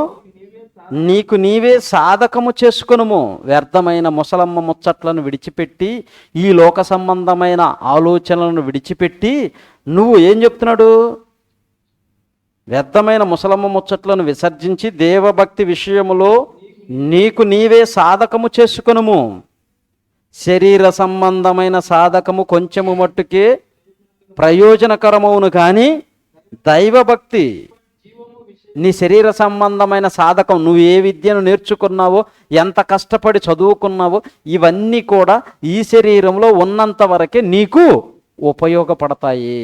నీకు నీవే సాధకము చేసుకొనుము. వ్యర్థమైన ముసలమ్మ ముచ్చట్లను విడిచిపెట్టి, ఈ లోక సంబంధమైన ఆలోచనలను విడిచిపెట్టి, నువ్వు ఏం చెప్తున్నాడు? వ్యర్థమైన ముసలమ్మ ముచ్చట్లను విసర్జించి దేవభక్తి విషయములో నీకు నీవే సాధకము చేసుకొనుము. శరీర సంబంధమైన సాధకము కొంచెము మట్టుకే ప్రయోజనకరమవును, కానీ దైవభక్తి, నీ శరీర సంబంధమైన సాధకం, నువ్వు ఏ విద్యను నేర్చుకున్నావో, ఎంత కష్టపడి చదువుకున్నావో, ఇవన్నీ కూడా ఈ శరీరంలో ఉన్నంత వరకే నీకు ఉపయోగపడతాయి.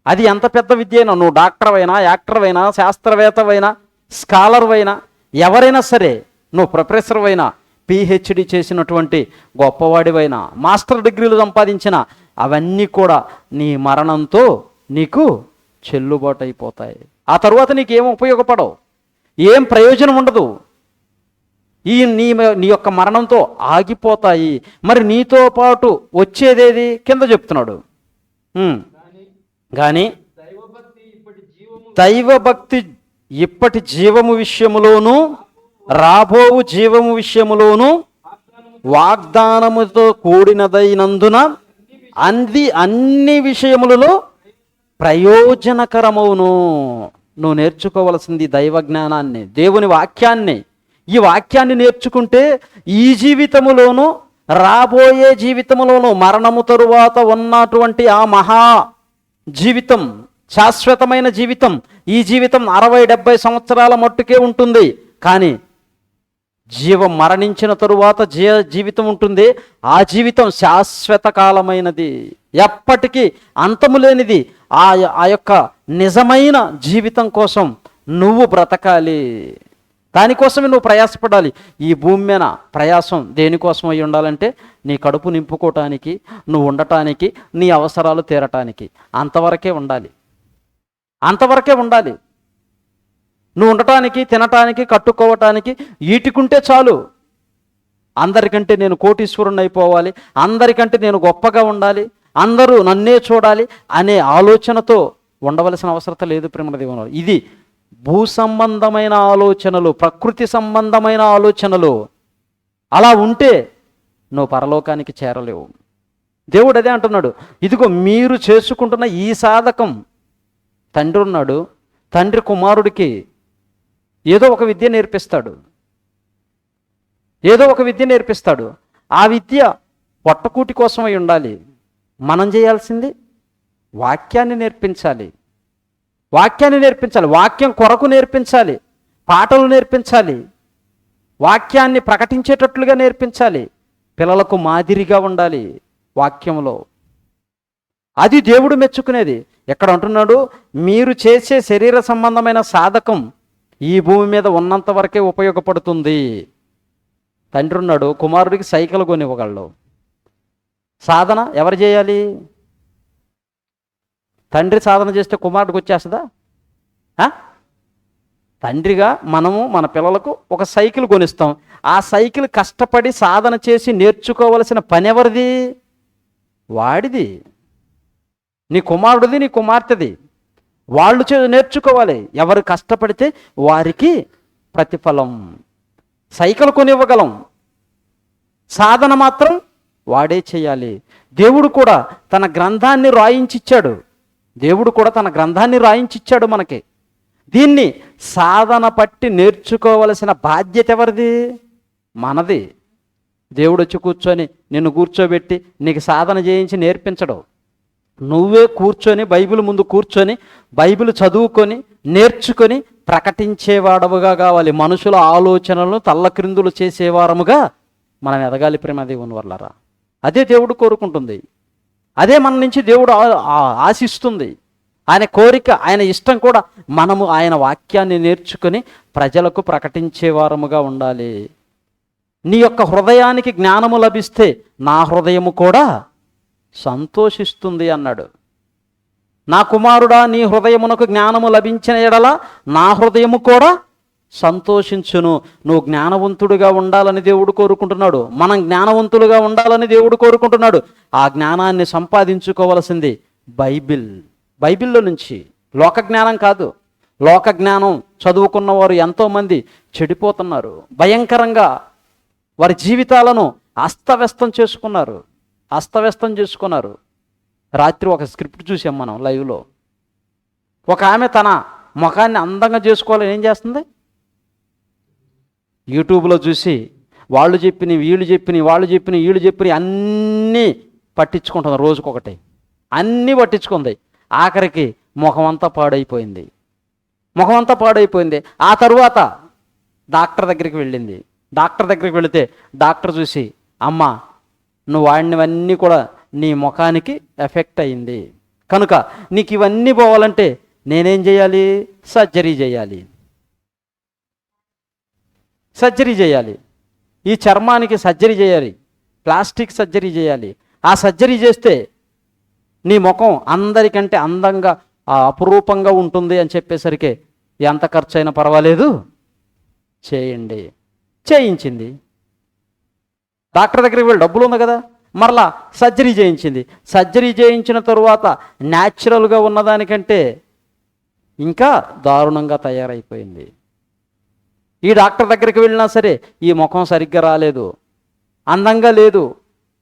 అది ఎంత పెద్ద విద్య అయినా, నువ్వు డాక్టర్ అయినా, యాక్టర్ అయినా, శాస్త్రవేత్తవైనా, స్కాలర్ అయినా, ఎవరైనా సరే, నువ్వు ప్రొఫెసర్ అయినా, పిహెచ్డి చేసినటువంటి గొప్పవాడివైనా, మాస్టర్ డిగ్రీలు సంపాదించిన, అవన్నీ కూడా నీ మరణంతో నీకు చెల్లుబాటు అయిపోతాయి. ఆ తర్వాత నీకేం ఉపయోగపడవు, ఏం ప్రయోజనం ఉండదు. నీ యొక్క మరణంతో ఆగిపోతాయి. మరి నీతో పాటు వచ్చేదేది? కింద చెప్తున్నాడు, కానీ దైవభక్తి ఇప్పటి జీవము విషయములోను రాబోవు జీవము విషయములోను వాగ్దానముతో కూడినదైనందున అన్ని విషయములలో ప్రయోజనకరమవును. నువ్వు నేర్చుకోవలసింది దైవ జ్ఞానాన్ని, దేవుని వాక్యాన్ని. ఈ వాక్యాన్ని నేర్చుకుంటే ఈ జీవితములోను రాబోయే జీవితములోను, మరణము తరువాత ఉన్నటువంటి ఆ మహా జీవితం, శాశ్వతమైన జీవితం, ఈ జీవితం 60-70 సంవత్సరాల మట్టుకే ఉంటుంది. కానీ జీవం మరణించిన తరువాత జీవితం ఉంటుంది. ఆ జీవితం శాశ్వత కాలమైనది, ఎప్పటికీ అంతము లేనిది. ఆ యొక్క నిజమైన జీవితం కోసం నువ్వు బ్రతకాలి, దానికోసమే నువ్వు ప్రయాసపడాలి. ఈ భూమి మీద ప్రయాసం దేనికోసం అయి ఉండాలంటే, నీ కడుపు నింపుకోవటానికి, నువ్వు ఉండటానికి, నీ అవసరాలు తీరటానికి. అంతవరకే ఉండాలి, అంతవరకే ఉండాలి. నువ్వు ఉండటానికి, తినటానికి, కట్టుకోవటానికి ఈటుకుంటే చాలు. అందరికంటే నేను కోటీశ్వరుని అయిపోవాలి, అందరికంటే నేను గొప్పగా ఉండాలి, అందరూ నన్నే చూడాలి అనే ఆలోచనతో ఉండవలసిన అవసరం లేదు ప్రేమ దేవుని. ఇది భూ సంబంధమైన ఆలోచనలు, ప్రకృతి సంబంధమైన ఆలోచనలు అలా ఉంటే నువ్వు పరలోకానికి చేరలేవు. దేవుడు అదే అంటున్నాడు, ఇదిగో మీరు చేసుకుంటున్న ఈ సాధకం. తండ్రి ఉన్నాడు, తండ్రి కుమారుడికి ఏదో ఒక విద్య నేర్పిస్తాడు, ఏదో ఒక విద్య నేర్పిస్తాడు. ఆ విద్య పొట్టకూటి కోసమై ఉండాలి. మనం చేయాల్సింది వాక్యాన్ని నేర్పించాలి, వాక్యాన్ని నేర్పించాలి, వాక్యం కొరకు నేర్పించాలి, పాటలు నేర్పించాలి, వాక్యాన్ని ప్రకటించేటట్లుగా నేర్పించాలి, పిల్లలకు మాదిరిగా ఉండాలి వాక్యంలో. అది దేవుడు మెచ్చుకునేది. ఎక్కడ అంటున్నాడు, మీరు చేసే శరీర సంబంధమైన సాధకం ఈ భూమి మీద ఉన్నంత వరకే ఉపయోగపడుతుంది. తండ్రి ఉన్నాడు, కుమారుడికి సైకిల్ కొనివ్వగలడు. సాధన ఎవరు చేయాలి? తండ్రి సాధన చేస్తే కుమారుడికి వచ్చేస్తుందా? తండ్రిగా మనము మన పిల్లలకు ఒక సైకిల్ కొనిస్తాం. ఆ సైకిల్ కష్టపడి సాధన చేసి నేర్చుకోవలసిన పని ఎవరిది? వాడిది. నీ కుమారుడిది, నీ కుమార్తెది. వాళ్ళు నేర్చుకోవాలి. ఎవరు కష్టపడితే వారికి ప్రతిఫలం. సైకిల్ కొనివ్వగలం, సాధన మాత్రం వాడే చేయాలి. దేవుడు కూడా తన గ్రంథాన్ని రాయించిచ్చాడు. దేవుడు కూడా తన గ్రంథాన్ని రాయించిచ్చాడు మనకి. దీన్ని సాధన పట్టి నేర్చుకోవలసిన బాధ్యత ఎవరిది? మనది. దేవుడు వచ్చి కూర్చొని నిన్ను కూర్చోబెట్టి నీకు సాధన చేయించి నేర్పించడం. నువ్వే కూర్చొని బైబిల్ ముందు కూర్చొని బైబిల్ చదువుకొని నేర్చుకొని ప్రకటించేవాడవుగా కావాలి. మనుషుల ఆలోచనలను తల్లక్రిందులు చేసేవారముగా మనం ఎదగాలి. ప్రేమ దేవుని వల్లరా, అదే దేవుడు కోరుకుంటుంది, అదే మన నుంచి దేవుడు ఆశిస్తుంది. ఆయన కోరిక, ఆయన ఇష్టం కూడా మనము ఆయన వాక్యాన్ని నేర్చుకొని ప్రజలకు ప్రకటించేవారముగా ఉండాలి. నీ యొక్క హృదయానికి జ్ఞానము లభిస్తే నా హృదయము కూడా సంతోషిస్తుంది అన్నాడు. నా కుమారుడా, నీ హృదయమునకు జ్ఞానము లభించిన ఎడల నా హృదయము కూడా సంతోషించును. నువ్వు జ్ఞానవంతుడిగా ఉండాలని దేవుడు కోరుకుంటున్నాడు. మనం జ్ఞానవంతులుగా ఉండాలని దేవుడు కోరుకుంటున్నాడు. ఆ జ్ఞానాన్ని సంపాదించుకోవలసింది బైబిల్లో నుంచి. లోక జ్ఞానం కాదు. లోక జ్ఞానం చదువుకున్న వారు ఎంతోమంది చెడిపోతున్నారు. భయంకరంగా వారి జీవితాలను అస్తవ్యస్తం చేసుకున్నారు. రాత్రి ఒక స్క్రిప్ట్ చూసాం మనం లైవ్లో. ఒక ఆమె తన ముఖాన్ని అందంగా చేసుకోవాలని ఏం చేస్తుంది? యూట్యూబ్లో చూసి వాళ్ళు చెప్పినవి, వీళ్ళు చెప్పినవి అన్నీ పట్టించుకుంటుంది. రోజుకొకటి అన్నీ పట్టించుకుంది. ఆఖరికి ముఖమంతా పాడైపోయింది. ఆ తరువాత డాక్టర్ దగ్గరికి వెళ్ళింది. డాక్టర్ దగ్గరికి వెళితే డాక్టర్ చూసి, అమ్మ నువ్వు వాడినవన్నీ కూడా నీ ముఖానికి ఎఫెక్ట్ అయింది, కనుక నీకు ఇవన్నీ పోవాలంటే నేనేం చేయాలి? సర్జరీ చేయాలి. ఈ చర్మానికి సర్జరీ చేయాలి, ప్లాస్టిక్ సర్జరీ చేయాలి. ఆ సర్జరీ చేస్తే నీ ముఖం అందరికంటే అందంగా అపురూపంగా ఉంటుంది అని చెప్పేసరికి ఎంత ఖర్చు అయినా పర్వాలేదు చేయండి. చేయించింది. డాక్టర్ దగ్గరికి వెళ్ళి డబ్బులు ఉంది కదా, మరలా సర్జరీ చేయించింది. సర్జరీ చేయించిన తరువాత న్యాచురల్గా ఉన్నదానికంటే ఇంకా దారుణంగా తయారైపోయింది. ఈ డాక్టర్ దగ్గరికి వెళ్ళినా సరే ఈ ముఖం సరిగ్గా రాలేదు, అందంగా లేదు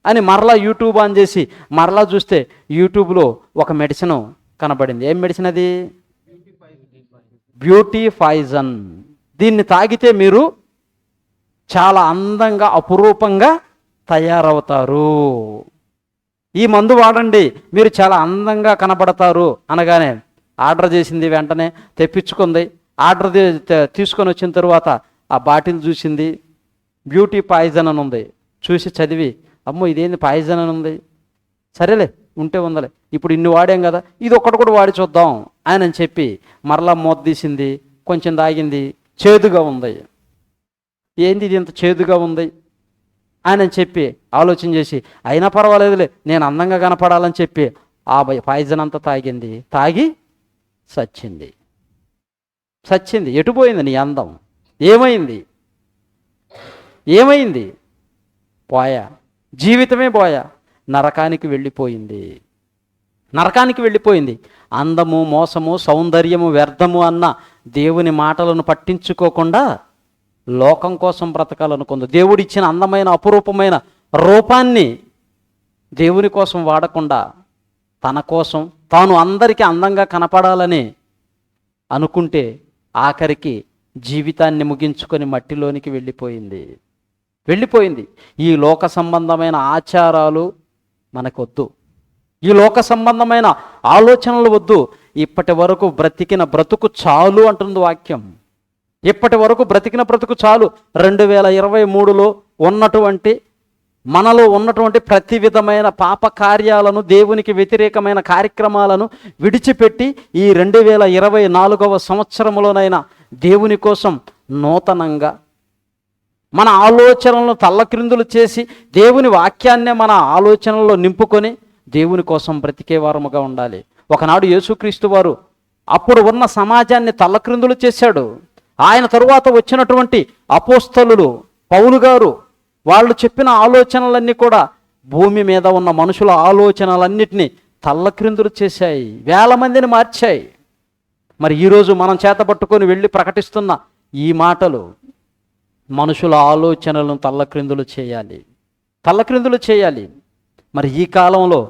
అని మరలా యూట్యూబ్ ఆన్ చేసి మరలా చూస్తే యూట్యూబ్లో ఒక మెడిసిన్ కనబడింది. ఏం మెడిసిన్ అది? Beauty poison. దీన్ని తాగితే మీరు చాలా అందంగా అపురూపంగా తయారవుతారు, ఈ మందు వాడండి మీరు చాలా అందంగా కనబడతారు అనగానే ఆర్డర్ చేసింది. వెంటనే తెప్పించుకుంది. ఆర్డర్ తీసుకొని వచ్చిన తర్వాత ఆ బాటిల్ చూసింది, బ్యూటీ పాయిజన్ అని ఉంది. చూసి చదివి, అమ్మో ఇదేంది పాయిజన్ అని ఉంది, సరేలే ఉంటే ఉందలే, ఇప్పుడు ఇన్ని వాడాం కదా ఇది ఒక్కటి కూడా వాడి చూద్దాం అని చెప్పి మరలా మూత తీసింది. కొంచెం తాగింది, చేదుగా ఉంది. ఏంది ఇది ఇంత చేదుగా ఉంది అని చెప్పి ఆలోచన చేసి, అయినా పర్వాలేదులే నేను అందంగా కనపడాలని చెప్పి ఆ పాయిజన్ అంతా తాగింది. తాగి చచ్చింది. ఎటుపోయింది నీ అందం? ఏమైంది? పోయా, జీవితమే పోయా, నరకానికి వెళ్ళిపోయింది. అందము, మోసము, సౌందర్యము వ్యర్థము అన్న దేవుని మాటలను పట్టించుకోకుండా లోకం కోసం బ్రతకాలనుకుంది. దేవుడిచ్చిన అందమైన అపురూపమైన రూపాన్ని దేవుని కోసం వాడకుండా తన కోసం తాను అందరికీ అందంగా కనపడాలని అనుకుంటే ఆఖరికి జీవితాన్ని ముగించుకొని మట్టిలోనికి వెళ్ళిపోయింది. ఈ లోక సంబంధమైన ఆచారాలు మనకొద్దు, ఈ లోక సంబంధమైన ఆలోచనలు వద్దు. ఇప్పటి వరకు బ్రతికిన బ్రతుకు చాలు అంటుంది వాక్యం. ఇప్పటి వరకు బ్రతికిన బ్రతుకు చాలు. 2023లో ఉన్నటువంటి మనలో ఉన్నటువంటి ప్రతి విధమైన పాప కార్యాలను, దేవునికి వ్యతిరేకమైన కార్యక్రమాలను విడిచిపెట్టి ఈ 2024వ సంవత్సరంలోనైనా దేవుని కోసం నూతనంగా మన ఆలోచనలను తల్లక్రిందులు చేసి దేవుని వాక్యాన్నే మన ఆలోచనల్లో నింపుకొని దేవుని కోసం బ్రతికే వారముగా ఉండాలి. ఒకనాడు యేసుక్రీస్తు వారు అప్పుడు ఉన్న సమాజాన్ని తల్లక్రిందులు చేశాడు. ఆయన తరువాత వచ్చినటువంటి అపోస్తలులు, పౌలు గారు, వాళ్ళు చెప్పిన ఆలోచనలన్నీ కూడా భూమి మీద ఉన్న మనుషుల ఆలోచనలన్నిటినీ తల్లక్రిందులు చేశాయి, వేల మందిని మార్చాయి. మరి ఈరోజు మనం చేతపట్టుకొని వెళ్ళి ప్రకటిస్తున్న ఈ మాటలు మనుషుల ఆలోచనలను తల్లక్రిందులు చేయాలి. మరి ఈ కాలంలో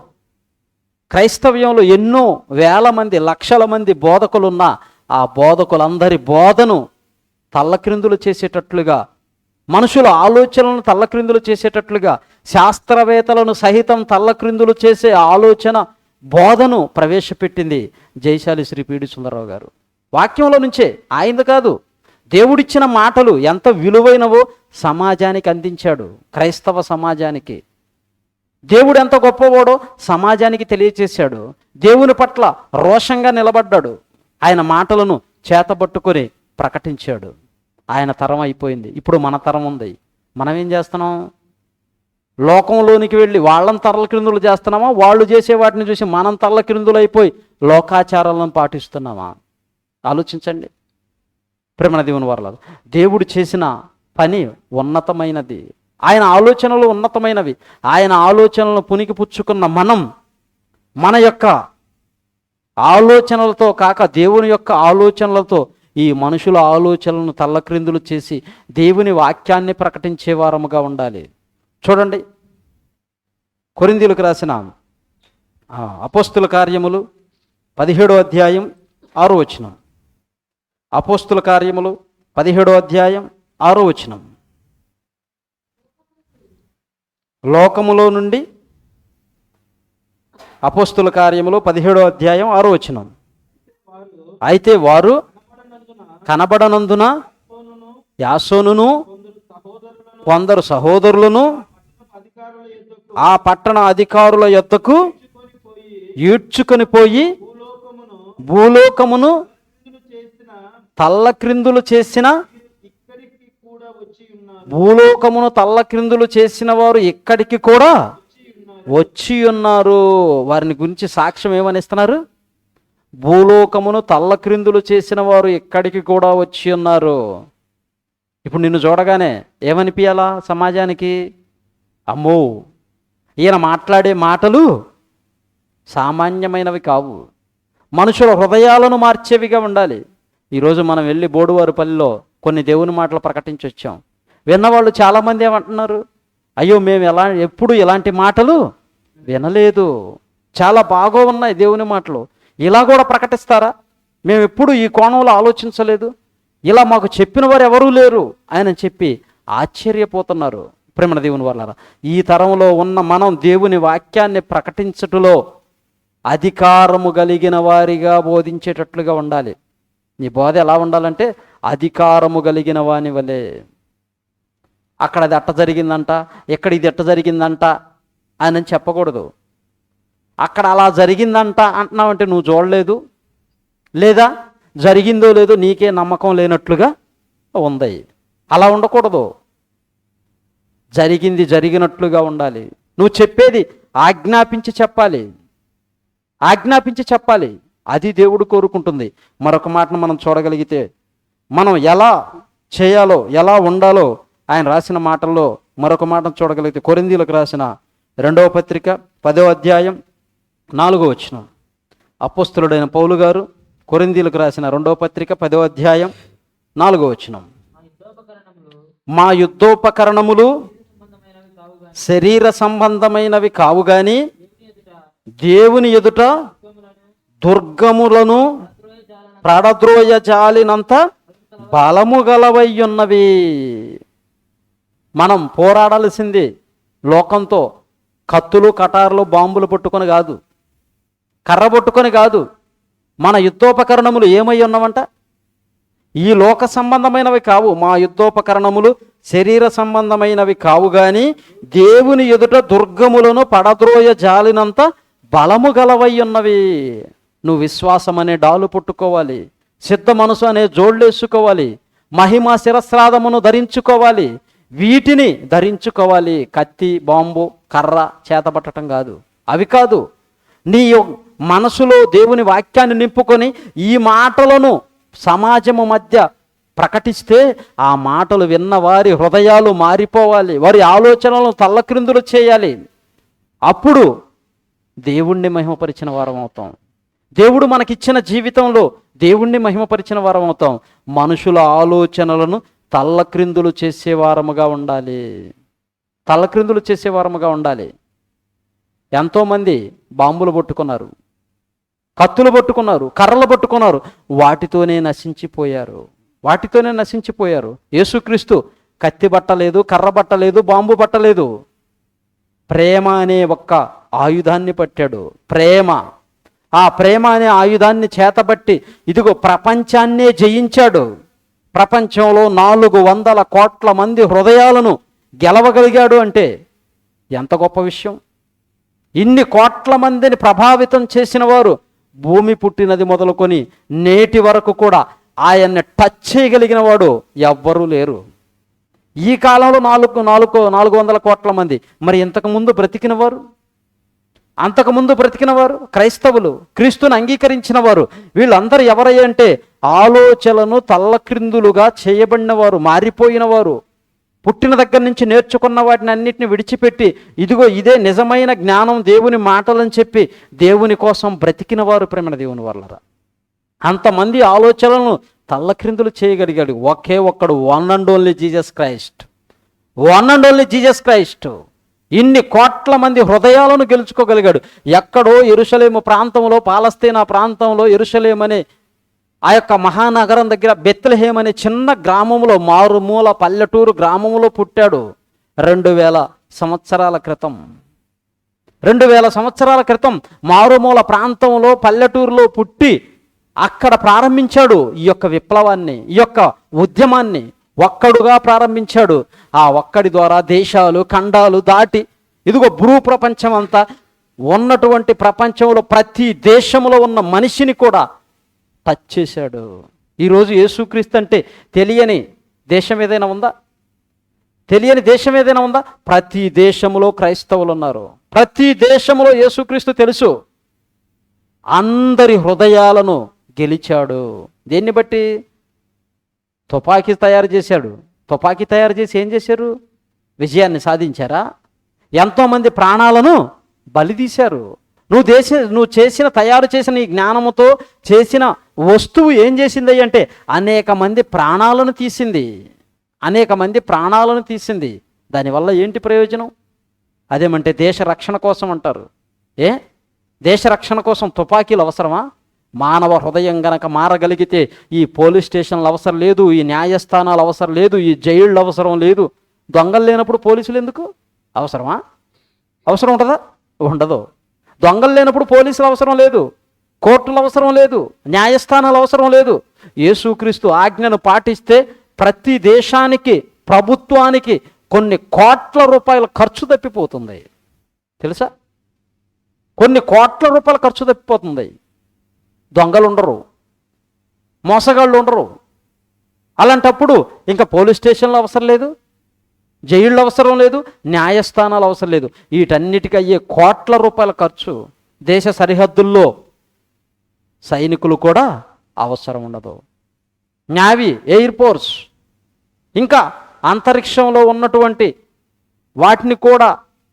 క్రైస్తవ్యంలో ఎన్నో వేల మంది, లక్షల మంది బోధకులున్నా ఆ బోధకులందరి బోధను తల్లక్రిందులు చేసేటట్లుగా, మనుషుల ఆలోచనలను తల్లక్రిందులు చేసేటట్లుగా, శాస్త్రవేత్తలను సహితం తల్లక్రిందులు చేసే ఆలోచన బోధను ప్రవేశపెట్టింది జయశాలి శ్రీ పీడి సుందరరావు గారు. వాక్యంలో నుంచే, ఆయనది కాదు. దేవుడిచ్చిన మాటలు ఎంత విలువైనవో సమాజానికి అందించాడు. క్రైస్తవ సమాజానికి దేవుడు ఎంత గొప్పవాడో సమాజానికి తెలియచేశాడు. దేవుని పట్ల రోషంగా నిలబడ్డాడు. ఆయన మాటలను చేతబట్టుకొని ప్రకటించాడు. ఆయన తరం అయిపోయింది, ఇప్పుడు మన తరం ఉంది. మనం ఏం చేస్తున్నాం? లోకంలోనికి వెళ్ళి వాళ్ళని తల్లక్రిందులు చేస్తున్నామా? వాళ్ళు చేసే వాటిని చూసి మనం తల్లక్రిందులు అయిపోయి లోకాచారాలను పాటిస్తున్నామా? ఆలోచించండి ప్రేమ దేవుని వారలారా. దేవుడు చేసిన పని ఉన్నతమైనది, ఆయన ఆలోచనలు ఉన్నతమైనవి. ఆయన ఆలోచనలను పునికి పుచ్చుకున్న మనం మన యొక్క ఆలోచనలతో కాక దేవుని యొక్క ఆలోచనలతో ఈ మనుషుల ఆలోచనలను తల్లక్రిందులు చేసి దేవుని వాక్యాన్ని ప్రకటించే వారముగా ఉండాలి. చూడండి, కొరింథీయులకు రాసిన అపోస్తుల కార్యములు 17వ అధ్యాయం 6వ వచనం. అపోస్తుల కార్యములు 17వ అధ్యాయం 6వ వచనం. లోకములో నుండి, అపోస్తుల కార్యములు 17వ అధ్యాయం 6వ వచనం. అయితే వారు కనబడనందున యాసోనును కొందరు సహోదరులను ఆ పట్టణ అధికారుల యొద్దకు ఈడ్చుకొని పోయి భూలోకమును తల్లక్రిందులు చేసిన వారు ఇక్కడికి కూడా వచ్చి ఉన్నారు. వారిని గురించి సాక్ష్యం ఏమని ఇస్తున్నారు? భూలోకమును తల్లక్రిందులు చేసిన వారు ఇక్కడికి కూడా వచ్చి ఉన్నారు. ఇప్పుడు నిన్ను చూడగానే ఏమనిపించాలా సమాజానికి? అమ్మో, ఈయన మాట్లాడే మాటలు సామాన్యమైనవి కావు, మనుషుల హృదయాలను మార్చేవిగా ఉండాలి. ఈరోజు మనం వెళ్ళి బోడువారిపల్లిలో కొన్ని దేవుని మాటలు ప్రకటించి వచ్చాం. విన్నవాళ్ళు చాలామంది ఏమంటున్నారు? అయ్యో, మేము ఎప్పుడు ఇలాంటి మాటలు వినలేదు, చాలా బాగా ఉన్నాయి దేవుని మాటలు, ఇలా కూడా ప్రకటిస్తారా? మేము ఎప్పుడు ఈ కోణంలో ఆలోచించలేదు, ఇలా మాకు చెప్పిన వారు ఎవరూ లేరు ఆయన చెప్పి ఆశ్చర్యపోతున్నారు. ప్రేమ దేవుని వాళ్ళారా, ఈ తరంలో ఉన్న మనం దేవుని వాక్యాన్ని ప్రకటించటంలో అధికారము కలిగిన వారిగా బోధించేటట్లుగా ఉండాలి. నీ బోధ ఎలా ఉండాలంటే అధికారము కలిగిన వాని వలె. అక్కడ అది అట్ట జరిగిందంట, ఇక్కడ ఇది ఎట్ట జరిగిందంట అని చెప్పకూడదు. అక్కడ అలా జరిగిందంట అంటున్నావంటే నువ్వు చూడలేదు, లేదా జరిగిందో లేదో నీకే నమ్మకం లేనట్లుగా ఉంది. అలా ఉండకూడదు. జరిగింది జరిగినట్లుగా ఉండాలి. నువ్వు చెప్పేది ఆజ్ఞాపించి చెప్పాలి. అది దేవుడు కోరుకుంటుంది. మరొక మాటను మనం చూడగలిగితే, మనం ఎలా చేయాలో, ఎలా ఉండాలో ఆయన రాసిన మాటల్లో మరొక మాటను చూడగలిగితే, కొరింథీయులకు రాసిన 2వ పత్రిక 10వ అధ్యాయం 4వ వచనం. అపోస్తలుడైన పౌలు గారు కొరింథీయులకు రాసిన 2వ పత్రిక 10వ అధ్యాయం 4వ వచనం. మా యుద్ధోపకరణములు శరీర సంబంధమైనవి కావు గాని దేవుని ఎదుట దుర్గములను పడద్రోయ జాలినంత బలము గలవయ్యున్నవి. మనం పోరాడాల్సింది లోకంతో కత్తులు కటార్లు బాంబులు పట్టుకొని కాదు, కర్ర పట్టుకొని కాదు. మన యుద్ధోపకరణములు ఏమై ఉన్నవంట? ఈ లోక సంబంధమైనవి కావు. మా యుద్ధోపకరణములు శరీర సంబంధమైనవి కావు గాని దేవుని ఎదుట దుర్గములను పడద్రోయ జాలినంత బలము గలవై ఉన్నవి. నువ్వు విశ్వాసం అనే డాలు పుట్టుకోవాలి, సిద్ధ మనసు అనే జోళ్ళేసుకోవాలి, మహిమ శిరస్రాదమును ధరించుకోవాలి, వీటిని ధరించుకోవాలి. కత్తి బాంబు కర్ర చేతబట్టడం కాదు, అవి కాదు. నీ మనసులో దేవుని వాక్యాన్ని నింపుకొని ఈ మాటలను సమాజము మధ్య ప్రకటిస్తే ఆ మాటలు విన్న వారి హృదయాలు మారిపోవాలి, వారి ఆలోచనలను తల్లక్రిందులు చేయాలి. అప్పుడు దేవుణ్ణి మహిమపరిచిన వారం అవుతాం. దేవుడు మనకిచ్చిన జీవితంలో దేవుణ్ణి మహిమపరిచిన వారం అవుతాం. మనుషుల ఆలోచనలను తల్లక్రిందులు చేసేవారముగా ఉండాలి, తల్లక్రిందులు చేసేవారముగా ఉండాలి. ఎంతోమంది బాంబులు పట్టుకున్నారు, కత్తులు పట్టుకున్నారు, కర్రలు పట్టుకున్నారు, వాటితోనే నశించిపోయారు, వాటితోనే నశించిపోయారు. యేసుక్రీస్తు కత్తి బట్టలేదు, కర్ర బట్టలేదు, బాంబు బట్టలేదు. ప్రేమ అనే ఒక్క ఆయుధాన్ని పట్టాడు. ప్రేమ, ఆ ప్రేమ అనే ఆయుధాన్ని చేతబట్టి ఇదిగో ప్రపంచాన్నే జయించాడు. ప్రపంచంలో 400 కోట్ల మంది హృదయాలను గెలవగలిగాడు అంటే ఎంత గొప్ప విషయం. ఇన్ని కోట్ల మందిని ప్రభావితం చేసిన వారు భూమి పుట్టినది మొదలుకొని నేటి వరకు కూడా ఆయన్ని టచ్ చేయగలిగిన వాడు ఎవ్వరూ లేరు. ఈ కాలంలో 400 కోట్ల మంది. మరి ఇంతకుముందు బ్రతికిన వారు, అంతకుముందు బ్రతికిన వారు క్రైస్తవులు, క్రీస్తుని అంగీకరించిన వారు, వీళ్ళందరూ ఎవరయ్య అంటే ఆలోచనలను తల్లక్రిందులుగా చేయబడిన వారు, మారిపోయిన వారు, పుట్టిన దగ్గర నుంచి నేర్చుకున్న వాటిని అన్నిటిని విడిచిపెట్టి ఇదిగో ఇదే నిజమైన జ్ఞానం దేవుని మాటలని చెప్పి దేవుని కోసం బ్రతికిన వారు. ప్రేమ దేవుని వల్లరా అంతమంది ఆలోచనలను తల్లక్రిందులు చేయగలిగాడు ఒకే ఒక్కడు, one and only Jesus Christ. One and only Jesus Christ ఇన్ని కోట్ల మంది హృదయాలను గెలుచుకోగలిగాడు. ఎక్కడో యెరూషలేము ప్రాంతంలో, పాలస్తీనా ప్రాంతంలో యెరూషలేము అనే ఆ యొక్క మహానగరం దగ్గర బెత్లెహేమ్ అనే చిన్న గ్రామంలో, మారుమూల పల్లెటూరు గ్రామంలో పుట్టాడు. 2000 సంవత్సరాల క్రితం, 2000 సంవత్సరాల క్రితం మారుమూల ప్రాంతంలో పల్లెటూరులో పుట్టి అక్కడ ప్రారంభించాడు ఈ యొక్క విప్లవాన్ని, ఈ యొక్క ఉద్యమాన్ని. ఒక్కడుగా ప్రారంభించాడు. ఆ ఒక్కడి ద్వారా దేశాలు ఖండాలు దాటి ఇదిగో భూ ప్రపంచం అంతా ఉన్నటువంటి ప్రపంచంలో ప్రతి దేశంలో ఉన్న మనిషిని కూడా టచ్ చేశాడు. ఈరోజు యేసుక్రీస్తు అంటే తెలియని దేశం ఏదైనా ఉందా? తెలియని దేశం ఏదైనా ఉందా? ప్రతి దేశంలో క్రైస్తవులు ఉన్నారు, ప్రతి దేశంలో యేసుక్రీస్తు తెలుసు. అందరి హృదయాలను గెలిచాడు. దేన్ని బట్టి? తుపాకీ తయారు చేశాడు. తుపాకీ తయారు చేసి ఏం చేశారు? విజయాన్ని సాధించారా? ఎంతోమంది ప్రాణాలను బలిదీశారు. నువ్వు తయారు చేసిన ఈ జ్ఞానముతో చేసిన వస్తువు ఏం చేసింది అంటే అనేక మంది ప్రాణాలను తీసింది, అనేక మంది ప్రాణాలను తీసింది. దానివల్ల ఏంటి ప్రయోజనం? అదేమంటే దేశ రక్షణ కోసం అంటారు. దేశ రక్షణ కోసం తుపాకీలు అవసరమా? మానవ హృదయం గనక మారగలిగితే ఈ పోలీస్ స్టేషన్లు అవసరం లేదు, ఈ న్యాయస్థానాలు అవసరం లేదు, ఈ జైళ్ళు అవసరం లేదు. దొంగలు లేనప్పుడు పోలీసులు ఎందుకు? అవసరమా? అవసరం ఉంటుందా? ఉండదు. దొంగలు లేనప్పుడు పోలీసులు అవసరం లేదు, కోర్టులు అవసరం లేదు, న్యాయస్థానాలు అవసరం లేదు. యేసుక్రీస్తు ఆజ్ఞను పాటిస్తే ప్రతి దేశానికి, ప్రభుత్వానికి కొన్ని కోట్ల రూపాయల ఖర్చు తప్పిపోతుంది. తెలుసా? కొన్ని కోట్ల రూపాయల ఖర్చు తప్పిపోతుంది. దొంగలు ఉండరు, మోసగాళ్ళు ఉండరు. అలాంటప్పుడు ఇంకా పోలీస్ స్టేషన్లు అవసరం లేదు, జైళ్ళు అవసరం లేదు, న్యాయస్థానాలు అవసరం లేదు. వీటన్నిటికీ అయ్యే కోట్ల రూపాయల ఖర్చు. దేశ సరిహద్దుల్లో సైనికులు కూడా అవసరం ఉండదు. నేవీ, ఎయిర్ ఫోర్స్, ఇంకా అంతరిక్షంలో ఉన్నటువంటి వాటిని కూడా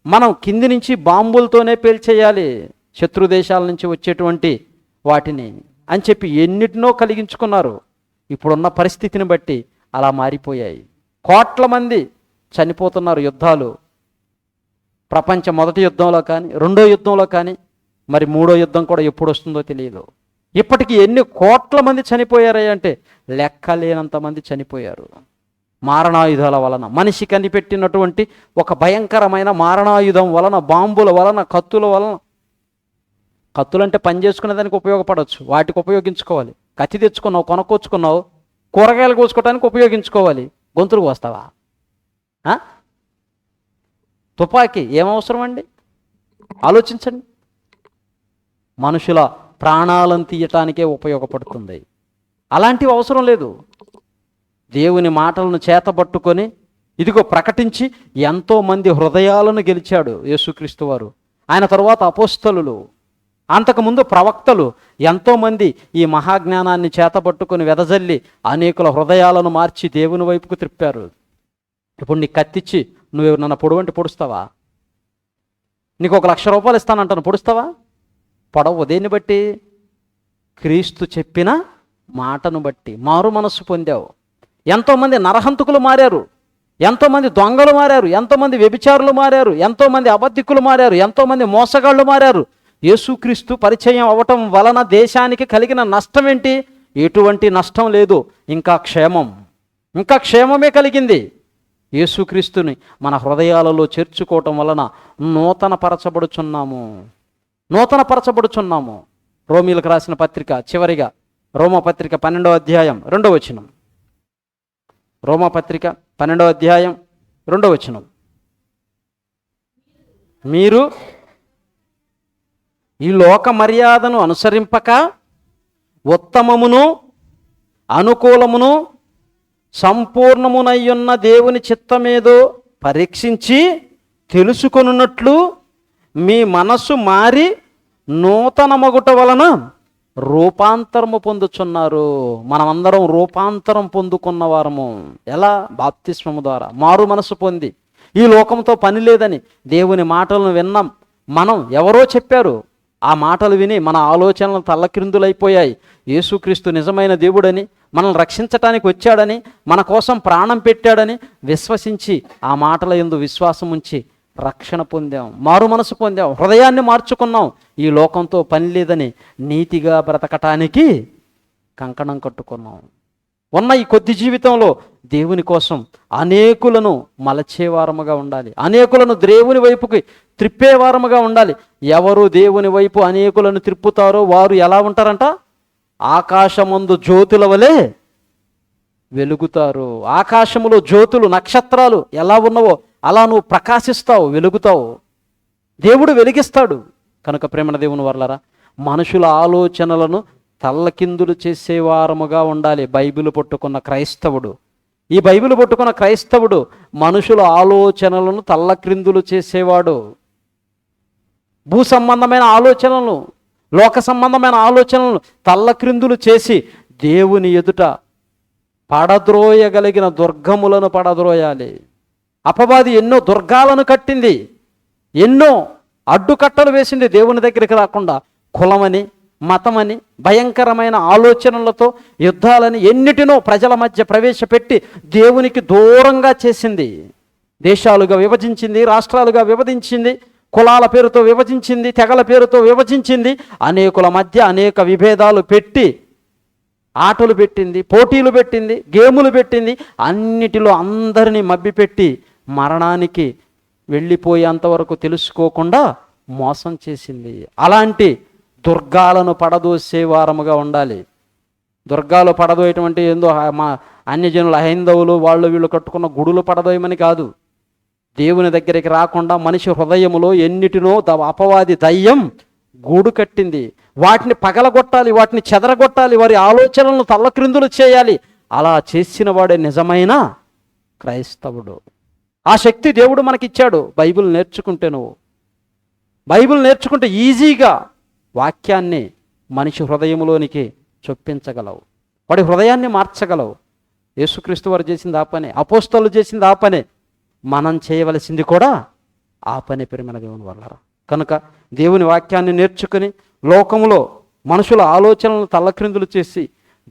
మనం కింది నుంచి బాంబులతోనే పేల్చేయాలి. శత్రు దేశాల నుంచి వచ్చేటువంటి వాటిని అని చెప్పి ఎన్నిటినో కలిగించుకున్నారు. ఇప్పుడున్న పరిస్థితిని బట్టి అలా మారిపోయాయి. కోట్ల మంది చనిపోతున్నారు యుద్ధాలు. ప్రపంచ మొదటి యుద్ధంలో కానీ, రెండో యుద్ధంలో కానీ, మరి మూడో యుద్ధం కూడా ఎప్పుడు వస్తుందో తెలియదు. ఇప్పటికీ ఎన్ని కోట్ల మంది చనిపోయారు అంటే లెక్కలేనంత మంది చనిపోయారు మారణాయుధాల వలన. మనిషి కనిపెట్టినటువంటి ఒక భయంకరమైన మారణాయుధం వలన, బాంబుల వలన, కత్తుల వలన. కత్తులంటే పని చేసుకునే దానికి ఉపయోగపడవచ్చు, వాటికి ఉపయోగించుకోవాలి. కత్తి తెచ్చుకున్నావు, కొనుక్కొచ్చుకున్నావు, కూరగాయలు కోసుకోవడానికి ఉపయోగించుకోవాలి. గొంతులు కోస్తావా? తుపాకీ ఏమవసరం అండి? ఆలోచించండి. మనుషుల ప్రాణాలను తీయటానికే ఉపయోగపడుతుంది. అలాంటివి అవసరం లేదు. దేవుని మాటలను చేతబట్టుకొని ఇదిగో ప్రకటించి ఎంతోమంది హృదయాలను గెలిచాడు యేసుక్రీస్తు వారు. ఆయన తరువాత అపోస్తలులు, అంతకుముందు ప్రవక్తలు ఎంతోమంది ఈ మహాజ్ఞానాన్ని చేతబట్టుకొని వెదజల్లి అనేకుల హృదయాలను మార్చి దేవుని వైపుకు త్రిప్పారు. ఇప్పుడు నీకు కత్తిచ్చి నువ్వు నన్ను పొడవంటి పొడుస్తావా? నీకు 1,00,000 రూపాయలు ఇస్తానంటాను, పొడుస్తావా? పొడవు. దేన్ని బట్టి? క్రీస్తు చెప్పిన మాటను బట్టి మారు మనస్సు పొందావు. ఎంతోమంది నరహంతకులు మారారు, ఎంతోమంది దొంగలు మారారు, ఎంతోమంది వ్యభిచారులు మారారు, ఎంతోమంది అబద్ధికులు మారారు, ఎంతోమంది మోసగాళ్ళు మారారు. యేసుక్రీస్తు పరిచయం అవ్వటం వలన దేశానికి కలిగిన నష్టం ఏంటి? ఎటువంటి నష్టం లేదు, ఇంకా క్షేమం, ఇంకా క్షేమమే కలిగింది. యేసుక్రీస్తుని మన హృదయాలలో చేర్చుకోవటం వలన నూతనపరచబడుచున్నాము. రోమీలకు రాసిన పత్రిక చివరిగా రోమపత్రిక 12వ అధ్యాయం 2వ వచనం. రోమపత్రిక 12వ అధ్యాయం 2వ వచనం. మీరు ఈ లోక మర్యాదను అనుసరింపక ఉత్తమమును అనుకూలమును సంపూర్ణమునయ్యున్న దేవుని చిత్తమేదో పరీక్షించి తెలుసుకొనున్నట్లు మీ మనస్సు మారి నూతన మగుట వలన రూపాంతరము పొందుచున్నారు. మనమందరం రూపాంతరం పొందుకున్న వారము. ఎలా? బాప్తిస్మము ద్వారా మారు మనసు పొంది. ఈ లోకంతో పని లేదని దేవుని మాటలను విన్నాం మనం. ఎవరో చెప్పారు, ఆ మాటలు విని మన ఆలోచనలు తల్లక్రిందులైపోయాయి. యేసుక్రీస్తు నిజమైన దేవుడని, మనల్ని రక్షించటానికి వచ్చాడని, మన కోసం ప్రాణం పెట్టాడని విశ్వసించి ఆ మాటల యందు విశ్వాసం ఉంచి రక్షణ పొందాం, మారు మనసు పొందాం, హృదయాన్ని మార్చుకున్నాం. ఈ లోకంతో పని లేదని నీతిగా బ్రతకటానికి కంకణం కట్టుకున్నాం. ఉన్న ఈ కొద్ది జీవితంలో దేవుని కోసం అనేకులను మలచేవారముగా ఉండాలి, అనేకులను దేవుని వైపుకి త్రిప్పేవారముగా ఉండాలి. ఎవరు దేవుని వైపు అనేకులను త్రిప్పుతారో వారు ఎలా ఉంటారంట? ఆకాశమందు జ్యోతుల వలె వెలుగుతారు. ఆకాశములో జ్యోతులు, నక్షత్రాలు ఎలా ఉన్నవో అలా నువ్వు ప్రకాశిస్తావు, వెలుగుతావు. దేవుడు వెలిగిస్తాడు. కనుక ప్రేమన దేవుని వర్లారా, మనుషుల ఆలోచనలను తల్లకిందులు చేసేవారముగా ఉండాలి బైబిల్ పట్టుకున్న క్రైస్తవుడు. ఈ బైబిల్ పట్టుకున్న క్రైస్తవుడు మనుషుల ఆలోచనలను తల్లక్రిందులు చేసేవాడు. భూ సంబంధమైన ఆలోచనలను, లోక సంబంధమైన ఆలోచనలను తల్లక్రిందులు చేసి దేవుని ఎదుట పడద్రోయగలిగిన దుర్గములను పడద్రోయాలి. అపవాది ఎన్నో దుర్గాలను కట్టింది, ఎన్నో అడ్డుకట్టలు వేసింది దేవుని దగ్గరికి రాకుండా. కులమని, మతమని, భయంకరమైన ఆలోచనలతో యుద్ధాలని ఎన్నిటినో ప్రజల మధ్య ప్రవేశపెట్టి దేవునికి దూరంగా చేసింది. దేశాలుగా విభజించింది, రాష్ట్రాలుగా విభజించింది, కులాల పేరుతో విభజించింది, తెగల పేరుతో విభజించింది, అనేకుల మధ్య అనేక విభేదాలు పెట్టి ఆటలు పెట్టింది, పోటీలు పెట్టింది, గేములు పెట్టింది. అన్నిటిలో అందరినీ మభ్యపెట్టి మరణానికి వెళ్ళిపోయేంతవరకు తెలుసుకోకుండా మోసం చేసింది. అలాంటి దుర్గాలను పడదోసే వారముగా ఉండాలి. దుర్గాలు పడదోయటువంటి ఏందో మా అన్యజనుల హైందవులు వాళ్ళు వీళ్ళు కట్టుకున్న గుడులు పడదోయమని కాదు. దేవుని దగ్గరికి రాకుండా మనిషి హృదయములో ఎన్నిటినో అపవాది దయ్యం గూడు కట్టింది. వాటిని పగలగొట్టాలి, వాటిని చెదరగొట్టాలి, వారి ఆలోచనలను తల్లక్రిందులు చేయాలి. అలా చేసిన వాడే నిజమైన క్రైస్తవుడు. ఆ శక్తి దేవుడు మనకిచ్చాడు. బైబిల్ నేర్చుకుంటే, నువ్వు బైబిల్ నేర్చుకుంటే ఈజీగా వాక్యాన్ని మనిషి హృదయంలోనికి చొప్పించగలవు, వాడి హృదయాన్ని మార్చగలవు. యేసుక్రీస్తు వారు చేసింది ఆ పనే, అపోస్తలులు చేసింది ఆ పనే, మనం చేయవలసింది కూడా ఆ పని. ప్రియమైన దేవుని వల్ల కనుక దేవుని వాక్యాన్ని నేర్చుకుని లోకములో మనుషుల ఆలోచనలను తల్లక్రిందులు చేసి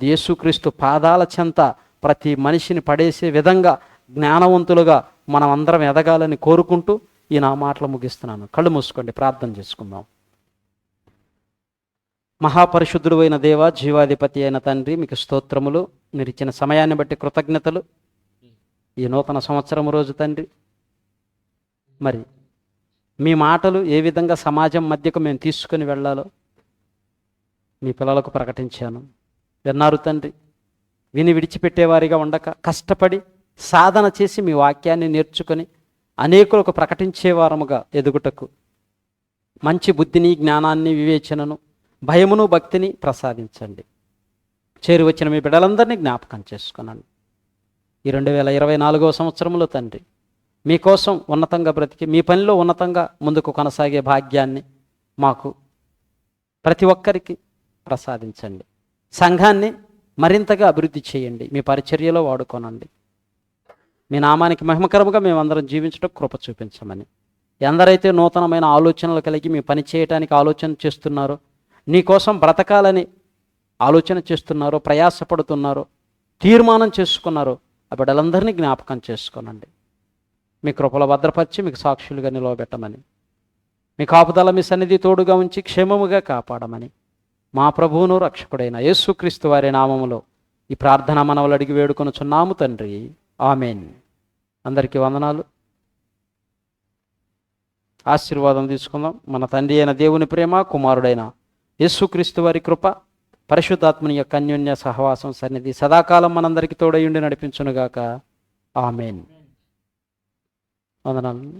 యేసుక్రీస్తు పాదాల చెంత ప్రతి మనిషిని పడేసే విధంగా జ్ఞానవంతులుగా మనం అందరం ఎదగాలని కోరుకుంటూ ఈ నా మాటలు ముగిస్తున్నాను. కళ్ళు మూసుకోండి, ప్రార్థన చేసుకుందాం. మహాపరిశుద్ధుడు అయిన దేవ, జీవాధిపతి అయిన తండ్రి, మీకు స్తోత్రములు. మీరు ఇచ్చిన సమయాన్ని బట్టి కృతజ్ఞతలు. ఈ నూతన సంవత్సరం రోజు తండ్రి, మరి మీ మాటలు ఏ విధంగా సమాజం మధ్యకు మేము తీసుకుని వెళ్ళాలో మీ పిల్లలకు ప్రకటించాను. విన్నారు తండ్రి. విని విడిచిపెట్టేవారిగా ఉండక కష్టపడి సాధన చేసి మీ వాక్యాన్ని నేర్చుకొని అనేకులకు ప్రకటించేవారముగా ఎదుగుటకు మంచి బుద్ధిని, జ్ఞానాన్ని, వివేచనను, భయమును, భక్తిని ప్రసాదించండి. చేరువచ్చిన మీ బిడ్డలందరినీ జ్ఞాపకం చేసుకున్నాను. ఈ 2024వ సంవత్సరంలో తండ్రి, మీకోసం ఉన్నతంగా బ్రతికి మీ పనిలో ఉన్నతంగా ముందుకు కొనసాగే భాగ్యాన్ని మాకు ప్రతి ఒక్కరికి ప్రసాదించండి. సంఘాన్ని మరింతగా అభివృద్ధి చేయండి. మీ పరిచర్యలో వాడుకోనండి. మీ నామానికి మహిమకరముగా మేమందరం జీవించడం కృప చూపించమని, ఎందరైతే నూతనమైన ఆలోచనలు కలిగి మీ పని చేయడానికి ఆలోచన చేస్తున్నారో, నీ కోసం బ్రతకాలని ఆలోచన చేస్తున్నారో, ప్రయాసపడుతున్నారో, తీర్మానం చేసుకున్నారో, ఆ బిడ్డలందరినీ జ్ఞాపకం చేసుకోనండి. మీ కృపలో భద్రపరిచి మీకు సాక్షులుగా నిలవబెట్టమని, మీ కాపుదల మీ సన్నిధి తోడుగా ఉంచి క్షేమముగా కాపాడమని మా ప్రభువును రక్షకుడైన యేసుక్రీస్తు వారి నామములో ఈ ప్రార్థన మనవులు అడిగి వేడుకొనుచున్నాము తండ్రి. ఆమెన్. అందరికీ వందనాలు. ఆశీర్వాదం తీసుకుందాం. మన తండ్రి అయిన దేవుని ప్రేమ, కుమారుడైన యేసుక్రీస్తు వారి కృప, పరిశుద్ధాత్మని యొక్క అన్యోన్య సహవాసం సన్నిధి సదాకాలం మనందరికీ తోడయుండి నడిపించునుగాక. ఆమెన్. వందనాలు.